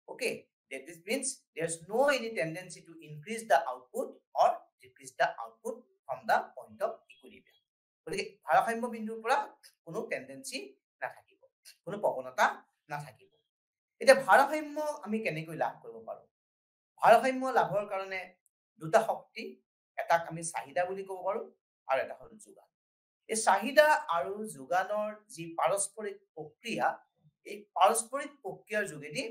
Okay, that means there's no any tendency to increase the output or decrease the output from the point of equilibrium. গতিকে ভাৰসাম্য বিন্দুৰ পৰা কোনো টেন্ডেন্সি নাথাকিব, কোনো প্ৰৱণতা নাথাকিব। এতিয়া ভাৰসাম্য আমি কেনেকৈ লাভ কৰিব পাৰোঁ? ভাৰসাম্য লাভৰ কাৰণে দুটা শক্তি, এটাক আমি চাহিদা বুলি ক'ব পাৰোঁ আৰু এটা হ'ল যোগান। এই চাহিদা আৰু যোগানৰ যি পাৰস্পৰিক প্ৰক্ৰিয়া, এই পাৰস্পৰিক প্ৰক্ৰিয়াৰ যোগেদি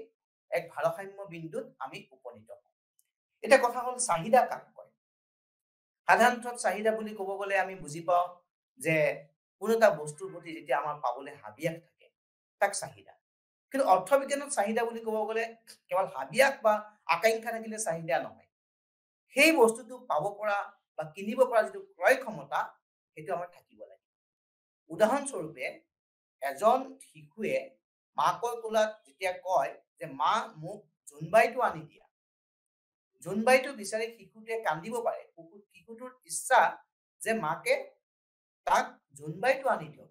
এক ভাৰসাম্য বিন্দুত আমি উপনীত হওঁ। এতিয়া কথা হ'ল চাহিদা কাক কয়? সাধাৰণতে চাহিদা বুলি ক'ব গ'লে আমি বুজি পাওঁ যে কোনো এটা বস্তুৰ প্ৰতি যেতিয়া আমাৰ পাবলৈ হাবিয়াস থাকে তাক চাহিদা। কিন্তু অৰ্থবিজ্ঞানত চাহিদা বুলি ক'ব গ'লে কেৱল হাবিয়াস বা আকাংক্ষা থাকিলে চাহিদা নহয়, সেই বস্তুটো পাব পৰা বা কিনিব পৰা যিটো ক্ৰয় ক্ষমতা সেইটো আমাৰ থাকিব লাগে। উদাহৰণস্বৰূপে এজন শিশুৱে মাকৰ কোলাত যেতিয়া কয় যে মা মোক জোনবাইটো আনি দিয়া, জোনবাইটো বিচাৰি শিশুটোৱে কান্দিব পাৰে, শিশুটোৰ ইচ্ছা যে মাকে তাক জোনবাইটো আনি দিয়ক,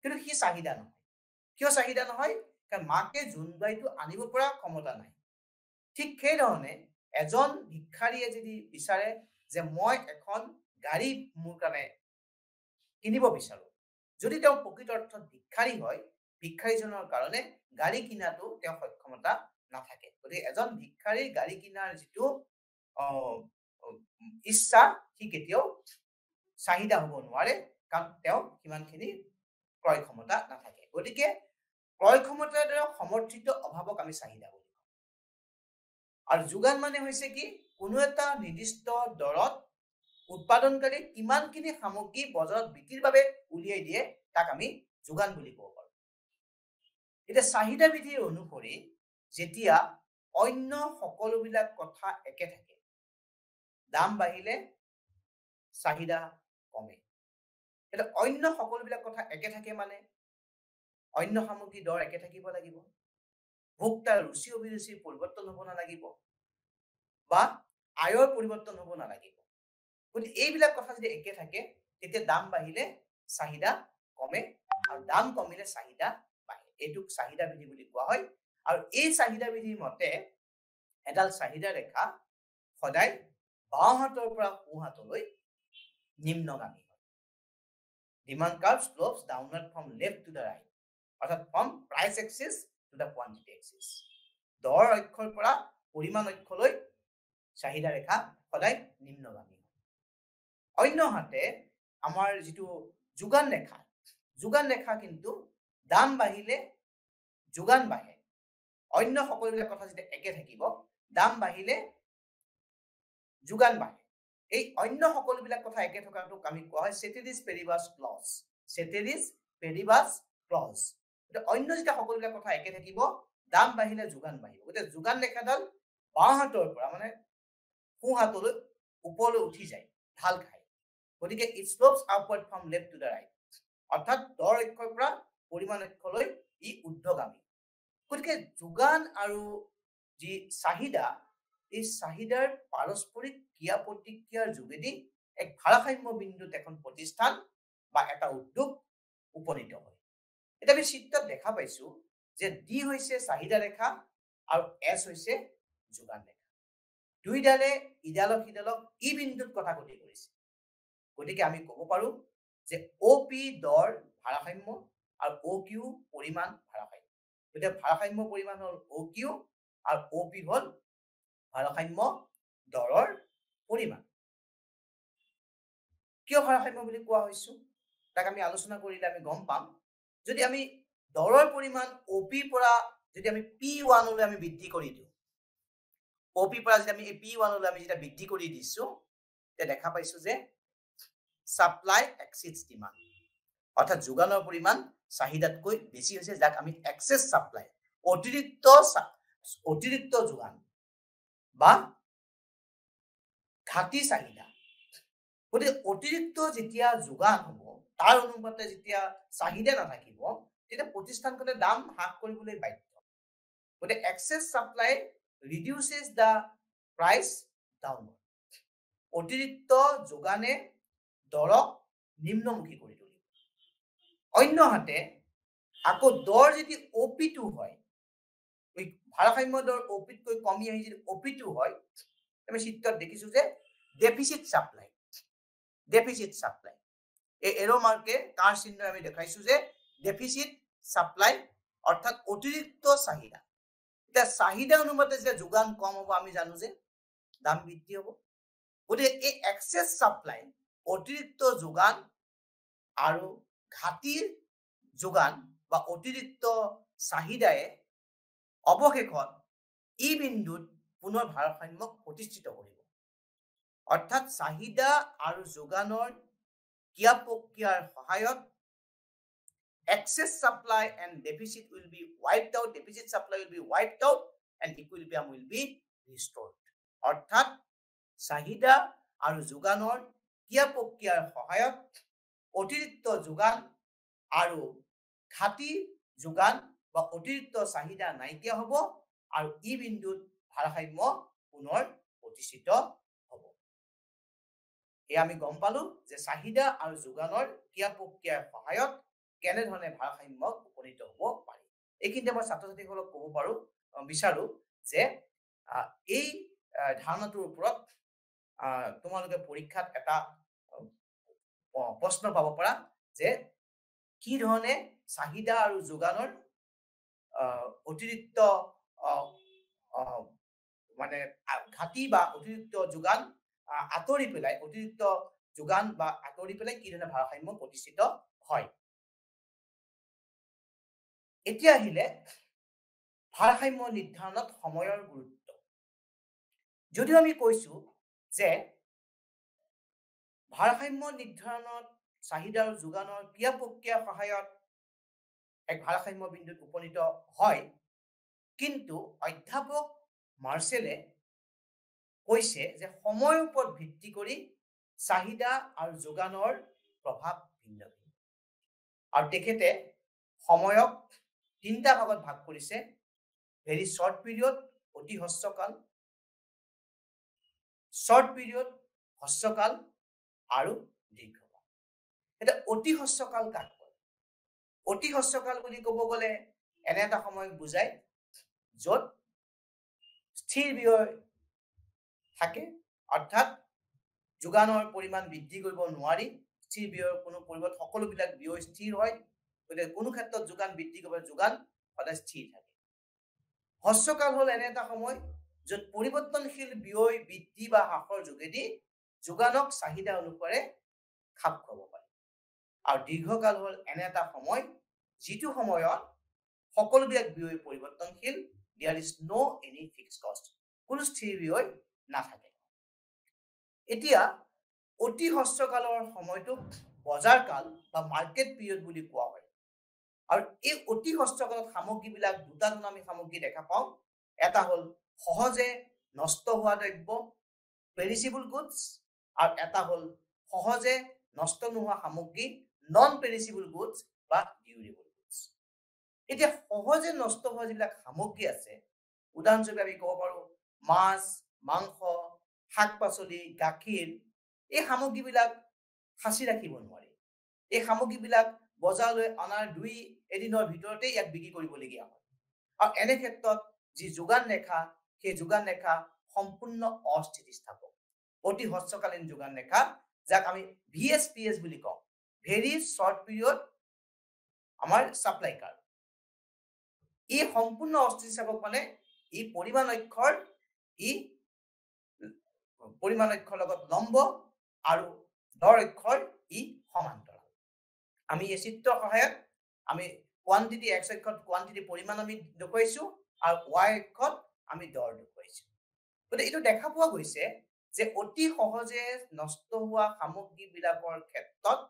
কিন্তু সি চাহিদা নহয়। কিয় চাহিদা নহয়? কাৰণ মাকে জোনবাইটো আনিব পৰা ক্ষমতা নাই। ঠিক সেইধৰণে এজন ভিক্ষাৰীয়ে যদি বিচাৰে যে মই এখন গাড়ী মোৰ কাৰণে কিনিব বিচাৰো, যদি তেওঁ প্ৰকৃত অৰ্থত ভিক্ষাৰী হয়, ভিক্ষাৰীজনৰ কাৰণে গাড়ী কিনাটো তেওঁ সক্ষমতা নাথাকে। গতিকে এজন ভিক্ষাৰীৰ গাড়ী কিনাৰ যিটো ইচ্ছা সি কেতিয়াও চাহিদা হ'ব নোৱাৰে, কাৰণ তেওঁ সিমানখিনি ক্ৰয় ক্ষমতা নাথাকে। গতিকে ক্ৰয় ক্ষমতাৰ দ্বাৰা সমৰ্থিত অভাৱক আমি চাহিদা বুলি কওঁ। আৰু যোগান মানে হৈছে কি, কোনো এটা নিৰ্দিষ্ট দৰত উৎপাদনকাৰী কিমানখিনি সামগ্ৰী বজাৰত বিক্ৰীৰ বাবে উলিয়াই দিয়ে তাক আমি যোগান বুলি ক'ব পাৰোঁ। এতিয়া চাহিদা বিধিৰ অনুসৰি যেতিয়া অন্য সকলোবিলাক কথা একে থাকে, দাম বাঢ়িলে চাহিদা কমে। এতিয়া অন্য সকলোবিলাক কথা একে থাকে মানে অন্য সামগ্ৰীৰ দৰ একে থাকিব লাগিব, ভোক্তাৰ ৰুচি অভিৰুচিৰ পৰিৱৰ্তন হ'ব নালাগিব, বা আয়ৰ পৰিৱৰ্তন হ'ব নালাগিব। গতিকে এইবিলাক কথা যদি একে থাকে তেতিয়া দাম বাঢ়িলে চাহিদা কমে আৰু দাম কমিলে চাহিদা বাঢ়ে। এইটোক চাহিদা বিধি বুলি কোৱা হয়। আৰু এই চাহিদা বিধিৰ মতে এডাল চাহিদা ৰেখা সদায় বাওঁ হাতৰ পৰা সোঁ হাতলৈ নিম্নগামী হয়। Demand curve slopes downward from left to the right, অৰ্থাৎ from price axis to the quantity axis. দৰ অক্ষৰ পৰা পৰিমাণ অক্ষলৈ চাহিদা ৰেখা সদায় নিম্নগামী হয়। অন্যহাতে আমাৰ যিটো যোগান ৰেখা কিন্তু দাম বাঢ়িলে যোগান বাঢ়ে, অন্য সকলোবিলাক কথা যেতিয়া একে থাকিব, দাম বাঢ়িলে যোগান বাঢ়ে। এই অন্য সকলোবিলাক কথা একে থকাটোক আমি কোৱা হয় চেটেৰিছ পেৰিবাছ ক্লজ। চেটেৰিছ পেৰিবাছ ক্লজ। অন্য যেতিয়া সকলোবিলাক কথা একে থাকিব, দাম বাঢ়িলে যোগান বাঢ়িব। গতিকে যোগান ৰেখাডাল বাওঁ হাতৰ পৰা মানে সোঁ হাতলৈ ওপৰলৈ উঠি যায়, ঢাল খায়। গতিকে it slopes upward from left to the right. অৰ্থাৎ দৰ অক্ষৰ পৰা পৰিমাণ অক্ষলৈ ই ঊৰ্ধ্বগামী। গতিকে যোগান আৰু যি চাহিদা, এই চাহিদাৰ পাৰস্পৰিক ক্ৰিয়া প্ৰতিক্ৰিয়াৰ যোগেদি এক ভাৰসাম্য বিন্দুত এখন প্ৰতিষ্ঠান বা এটা উদ্যোগ উপনীত হয়। এতিয়া আমি চিত্ৰত দেখা পাইছো যে ডি হৈছে চাহিদা ৰেখা আৰু এছ হৈছে যোগান ৰেখা। দুইডালে ইডালক সিডালক ই বিন্দুত কটাকটি কৰিছে। গতিকে আমি ক'ব পাৰো যে অ' পি দৰ ভাৰসাম্য আৰু অ' কিউ পৰিমাণ ভাৰসাম্য। গতিকে ভাৰসাম্য পৰিমাণ হ'ল অ' কিউ আৰু অ' পি হ'ল ভাৰসাম্য দৰৰ পৰিমাণ। কিয় ভাৰসাম্য বুলি কোৱা হৈছো তাক আমি আলোচনা কৰিলে আমি গম পাম। যদি আমি দৰৰ পৰিমাণ অ' পিৰ পৰা যদি আমি P1 লৈ আমি বৃদ্ধি কৰি দিওঁ, অ' পিৰ পৰা যদি আমি P1 লৈ আমি যেতিয়া বৃদ্ধি কৰি দিছো, তেতিয়া দেখা পাইছো যে সাপ্লাই এক্সিডছ ডিমাণ্ড। অৰ্থাৎ যোগানৰ পৰিমাণ চাহিদাতকৈ বেছি হৈছে, যাক আমি এক্সেছ সাপ্লাই, অতিৰিক্ত যোগান বা ঘাটি চাহিদা। গতিকে অতিৰিক্ত যেতিয়া যোগান হ'ব, তাৰ অনুপাতে যেতিয়া চাহিদা নাথাকিব, তেতিয়া প্ৰতিষ্ঠানখনে দাম হ্ৰাস কৰিবলৈ বাধ্য। গতিকে excess supply reduces the price downward. অতিৰিক্ত যোগানে দৰক নিম্নমুখী কৰি তুলিব। অন্যহাতে আকৌ দৰ যদি অ'পি2 হয়, ভাৰসাম্য দৰ অ'পিতকৈ কমি আহি যদি অ'পি2 হয়, আমি চিত্ৰত দেখিছো যে ডেফিচিট সাপ্লাই। ডেফিচিট সাপ্লাই এই এৰো মাৰ্কে তাৰ চিহ্ন আমি দেখাইছো যে ডেফিচিট সাপ্লাই অৰ্থাৎ অতিৰিক্ত চাহিদা। এতিয়া চাহিদা অনুপাতে যে যোগান কম হ'ব, আমি জানো যে দাম বৃদ্ধি হ'ব। গতিকে এই এক্সেছ সাপ্লাই, অতিৰিক্ত যোগান আৰু ঘাটিৰ যোগান বা অতিৰিক্ত চাহিদাই অৱশেষত ই বিন্দুত পুনৰ ভাৰসাম্যক প্ৰতিষ্ঠিত কৰিব। অৰ্থাৎ চাহিদা আৰু যোগানৰ ক্ৰিয়া প্ৰক্ৰিয়াৰ সহায়ত excess supply and deficit will be wiped out, deficit supply will be wiped out and equilibrium will be restored. অৰ্থাৎ চাহিদা আৰু যোগানৰ ক্ৰিয়া প্ৰক্ৰিয়াৰ সহায়ত অতিৰিক্ত যোগান আৰু ঘাটি যোগান বা অতিৰিক্ত চাহিদা নাইকিয়া হ'ব আৰু ই বিন্দুত ভাৰসাম্য পুনৰ প্ৰতিষ্ঠিত হ'ব। এই আমি গম পালো যে চাহিদা আৰু যোগানৰ ক্ৰিয়া প্ৰক্ৰিয়াৰ সহায়ত কেনেধৰণে ভাৰসাম্যত উপনীত হ'ব পাৰি। এইখিনিতে মই ছাত্ৰ ছাত্ৰীসকলক ক'ব বিচাৰো যে এই ধাৰণাটোৰ ওপৰত তোমালোকে পৰীক্ষাত এটা প্ৰশ্ন পাব পাৰা যে কি ধৰণে চাহিদা আৰু যোগানৰ অতিৰিক্ত মানে ঘাটি বা অতিৰিক্ত যোগান আঁতৰি পেলাই, অতিৰিক্ত যোগান বা আঁতৰি পেলাই কি ধৰণে ভাৰসাম্য প্ৰতিষ্ঠিত হয়। এতিয়া আহিলে ভাৰসাম্য নিৰ্ধাৰণত সময়ৰ গুৰুত্ব। যদিও আমি কৈছো যে ভাৰসাম্য নিৰ্ধাৰণত চাহিদা আৰু যোগানৰ ক্ৰিয়া প্ৰক্ৰিয়াৰ সহায়ত এক ভাৰসাম্য বিন্দুত উপনীত হয়, কিন্তু অধ্যাপক মাৰ্চেলে কৈছে যে সময়ৰ ওপৰত ভিত্তি কৰি চাহিদা আৰু যোগানৰ প্ৰভাৱ ভিন্ন ভিন্ন। আৰু তেখেতে সময়ক তিনিটা ভাগত ভাগ কৰিছে: ভেৰি শৰ্ট পিৰিয়ড, অতি হ্ৰস্বকাল, শৰ্ট পিৰিয়ড, হ্ৰস্বকাল আৰু দীৰ্ঘকাল। এতিয়া অতি হ্ৰস্বকাল কাক কয়? অতি হ্ৰস্বকাল বুলি ক'ব গ'লে এনে এটা সময় বুজায় য'ত স্থিৰ ব্যয় থাকে, অৰ্থাৎ যোগানৰ পৰিমাণ বৃদ্ধি কৰিব নোৱাৰি, স্থিৰ ব্যয়ৰ কোনো পৰিৱৰ্তন, সকলোবিলাক ব্যয় স্থিৰ হয়। গতিকে কোনো ক্ষেত্ৰত যোগান বৃদ্ধি কৰিব, যোগান সদায় স্থিৰ থাকে। হ্ৰস্বকাল হ'ল এনে এটা সময় য'ত পৰিৱৰ্তনশীল ব্যয় বৃদ্ধি বা হ্ৰাসৰ যোগেদি যোগানক চাহিদা অনুসাৰে খাপ খুৱাব পাৰে। আৰু দীৰ্ঘকাল হ'ল এনে এটা সময় যিটো সময়ত সকলোবিলাক ব্যয় পৰিৱৰ্তনশীল there is no any fixed cost. কোনো স্থিৰ ব্যয় নাথাকে। এতিয়া অতি হ্ৰস্বকালৰ সময়টোক বজাৰ কাল বা মাৰ্কেট পিৰিয়ড বুলি কোৱা হয়। আৰু এই অতি হ্ৰস্বকালত সামগ্ৰীবিলাক দুটা ধৰণৰ আমি সামগ্ৰী দেখা পাওঁ। এটা হ'ল সহজে নষ্ট হোৱা দ্ৰব্য পেৰিচিবল গুডছ, আৰু এটা হ'ল সহজে নষ্ট নোহোৱা সামগ্ৰী নন পেৰিচিবল গুডছ বা ডিউৰেবল গুডছ। এতিয়া সহজে নষ্ট হোৱা যিবিলাক সামগ্ৰী আছে, উদাহৰণস্বৰূপে আমি ক'ব পাৰোঁ মাছ, মাংস, শাক পাচলি, গাখীৰ, এই সামগ্ৰীবিলাক সাঁচি ৰাখিব নোৱাৰি। এই সামগ্ৰীবিলাক বজাৰলৈ অনাৰ 2 এদিনৰ ভিতৰতে ইয়াক বিক্ৰী কৰিবলগীয়া হয়। আৰু এনে ক্ষেত্ৰত যি যোগান ৰেখা, সেই যোগান ৰেখা সম্পূৰ্ণ অস্থিতিস্থাপক। অতি হ্ৰস্বকালীন যোগান ৰেখা, যাক আমি VSPS বুলি কওঁ, ভেৰি শ্বৰ্ট পিৰিয়ড আমাৰ ছাপ্লাই কাৰ্ভ। ই সম্পূৰ্ণ অস্থিতিস্থাপক মানে ই পৰিমাণ অক্ষৰ লগত লম্ব আৰু দৰ অক্ষৰ ই সমান্তৰাল। আমি এই চিত্ৰৰ সহায়ত আমি কোৱান্টিটি এক্স অক্ষত কোৱান্টিটি পৰিমাণ আমি দেখুৱাইছোঁ আৰু ৱাই অক্ষত আমি দৰ দেখুৱাইছোঁ। গতিকে এইটো দেখা পোৱা গৈছে যে অতি সহজে নষ্ট হোৱা সামগ্ৰীবিলাকৰ ক্ষেত্ৰত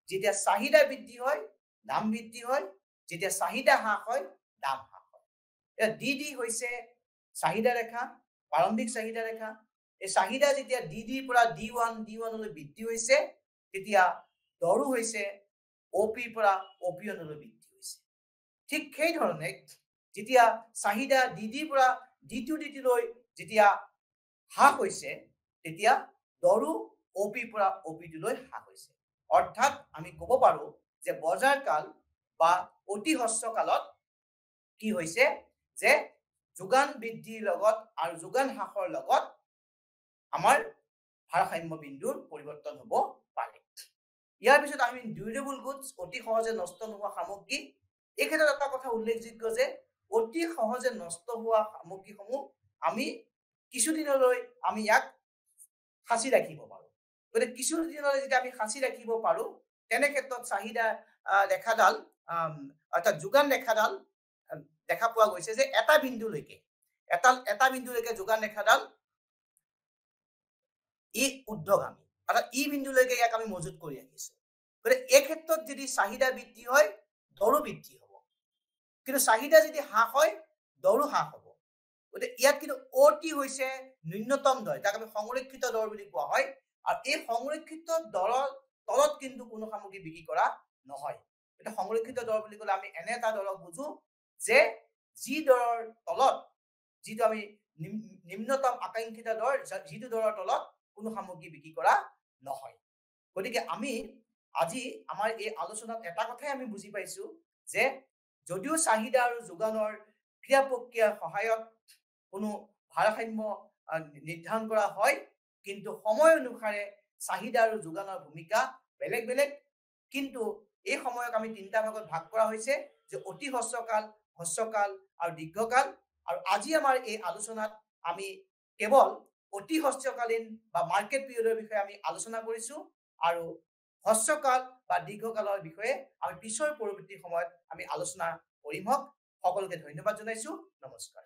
যেতিয়া চাহিদা বৃদ্ধি হয়, দাম বৃদ্ধি হয়, যেতিয়া চাহিদা হ্ৰাস হয়, দাম হ্ৰাস হয়। এতিয়া ডি হৈছে চাহিদা ৰেখা, প্ৰাৰম্ভিক চাহিদা ৰেখা। এই চাহিদা যেতিয়া ডিৰ পৰা D1 বৃদ্ধি হৈছে, তেতিয়া দৰো হৈছে OPৰ পৰা OP1 বৃদ্ধি হৈছে। ঠিক সেইধৰণে যেতিয়া চাহিদা ডিৰ পৰা D2 লৈ যেতিয়া হ্ৰাস হৈছে, তেতিয়া দৰো OPৰ পৰা OP2 লৈ হ্ৰাস হৈছে। অৰ্থাৎ আমি ক'ব পাৰোঁ যে বজাৰ কাল বা অতি হ্ৰস্বকালত কি হৈছে যে যোগান বৃদ্ধিৰ লগত আৰু যোগান হ্ৰাসৰ লগত আমাৰ ভাৰসাম্য বিন্দুৰ পৰিৱৰ্তন হ'ব পাৰে। ইয়াৰ পিছত আমি ডিউৰেবল গুডছ, অতি সহজে নষ্ট নোহোৱা সামগ্ৰী। এই ক্ষেত্ৰত এটা কথা উল্লেখযোগ্য যে অতি সহজে নষ্ট হোৱা সামগ্ৰীসমূহ আমি কিছুদিনলৈ আমি ইয়াক সাঁচি ৰাখিব পাৰোঁ। গতিকে কিছুদিনলৈ যেতিয়া আমি সাঁচি ৰাখিব পাৰোঁ, তেনে ক্ষেত্ৰত চাহিদা ৰেখাডাল অৰ্থাৎ যোগান ৰেখাডাল দেখা পোৱা গৈছে যে এটা বিন্দুলৈকে যোগান ৰেখাডাল ই ঊৰ্ধ্বগামী, অৰ্থাৎ ই বিন্দুলৈকে ইয়াক আমি মজুত কৰি ৰাখিছোঁ। গতিকে এই ক্ষেত্ৰত যদি চাহিদা বৃদ্ধি হয়, দৰো বৃদ্ধি হ'ব, কিন্তু চাহিদা যদি হ্ৰাস হয়, দৰো হ্ৰাস হ'ব। গতিকে ইয়াত কিন্তু OT হৈছে ন্যূনতম দৰ, যাক আমি সংৰক্ষিত দৰ বুলি কোৱা হয়। আৰু এই সংৰক্ষিত দৰৰ তলত কিন্তু কোনো সামগ্ৰী বিক্ৰী কৰা নহয়। এটা সংৰক্ষিত দৰ বুলি ক'লে আমি এনে এটা দৰক বুজো যে যি দৰৰ তলত, যিটো আমি নিম্নতম আকাংক্ষিত দৰ, যিটো দৰৰ তলত কোনো সামগ্ৰী বিক্ৰী কৰা নহয়। গতিকে আমি আজি আমাৰ এই আলোচনাত এটা কথাই আমি বুজি পাইছো যে যদিও চাহিদা আৰু যোগানৰ ক্ৰিয়া প্ৰক্ৰিয়াৰ সহায়ত কোনো ভাৰসাম্য নিৰ্ধাৰণ কৰা হয়, কিন্তু সময় অনুসাৰে চাহিদা আৰু যোগানৰ ভূমিকা বেলেগ বেলেগ। কিন্তু এই সময়ক আমি 3টা ভাগত ভাগ কৰা হৈছে, যে অতি হ্ৰস্বকাল, হ্ৰস্বকাল আৰু দীৰ্ঘকাল। আৰু আজি আমাৰ এই আলোচনাত আমি কেৱল অতি হ্ৰস্বকালীন বা মাৰ্কেট পিৰিয়ডৰ বিষয়ে আমি আলোচনা কৰিছোঁ, আৰু হ্ৰস্বকাল বা দীৰ্ঘকালৰ বিষয়ে আমি পিছৰ পৰৱৰ্তী সময়ত আমি আলোচনা কৰিম। সকলোকে ধন্যবাদ জনাইছোঁ। নমস্কাৰ।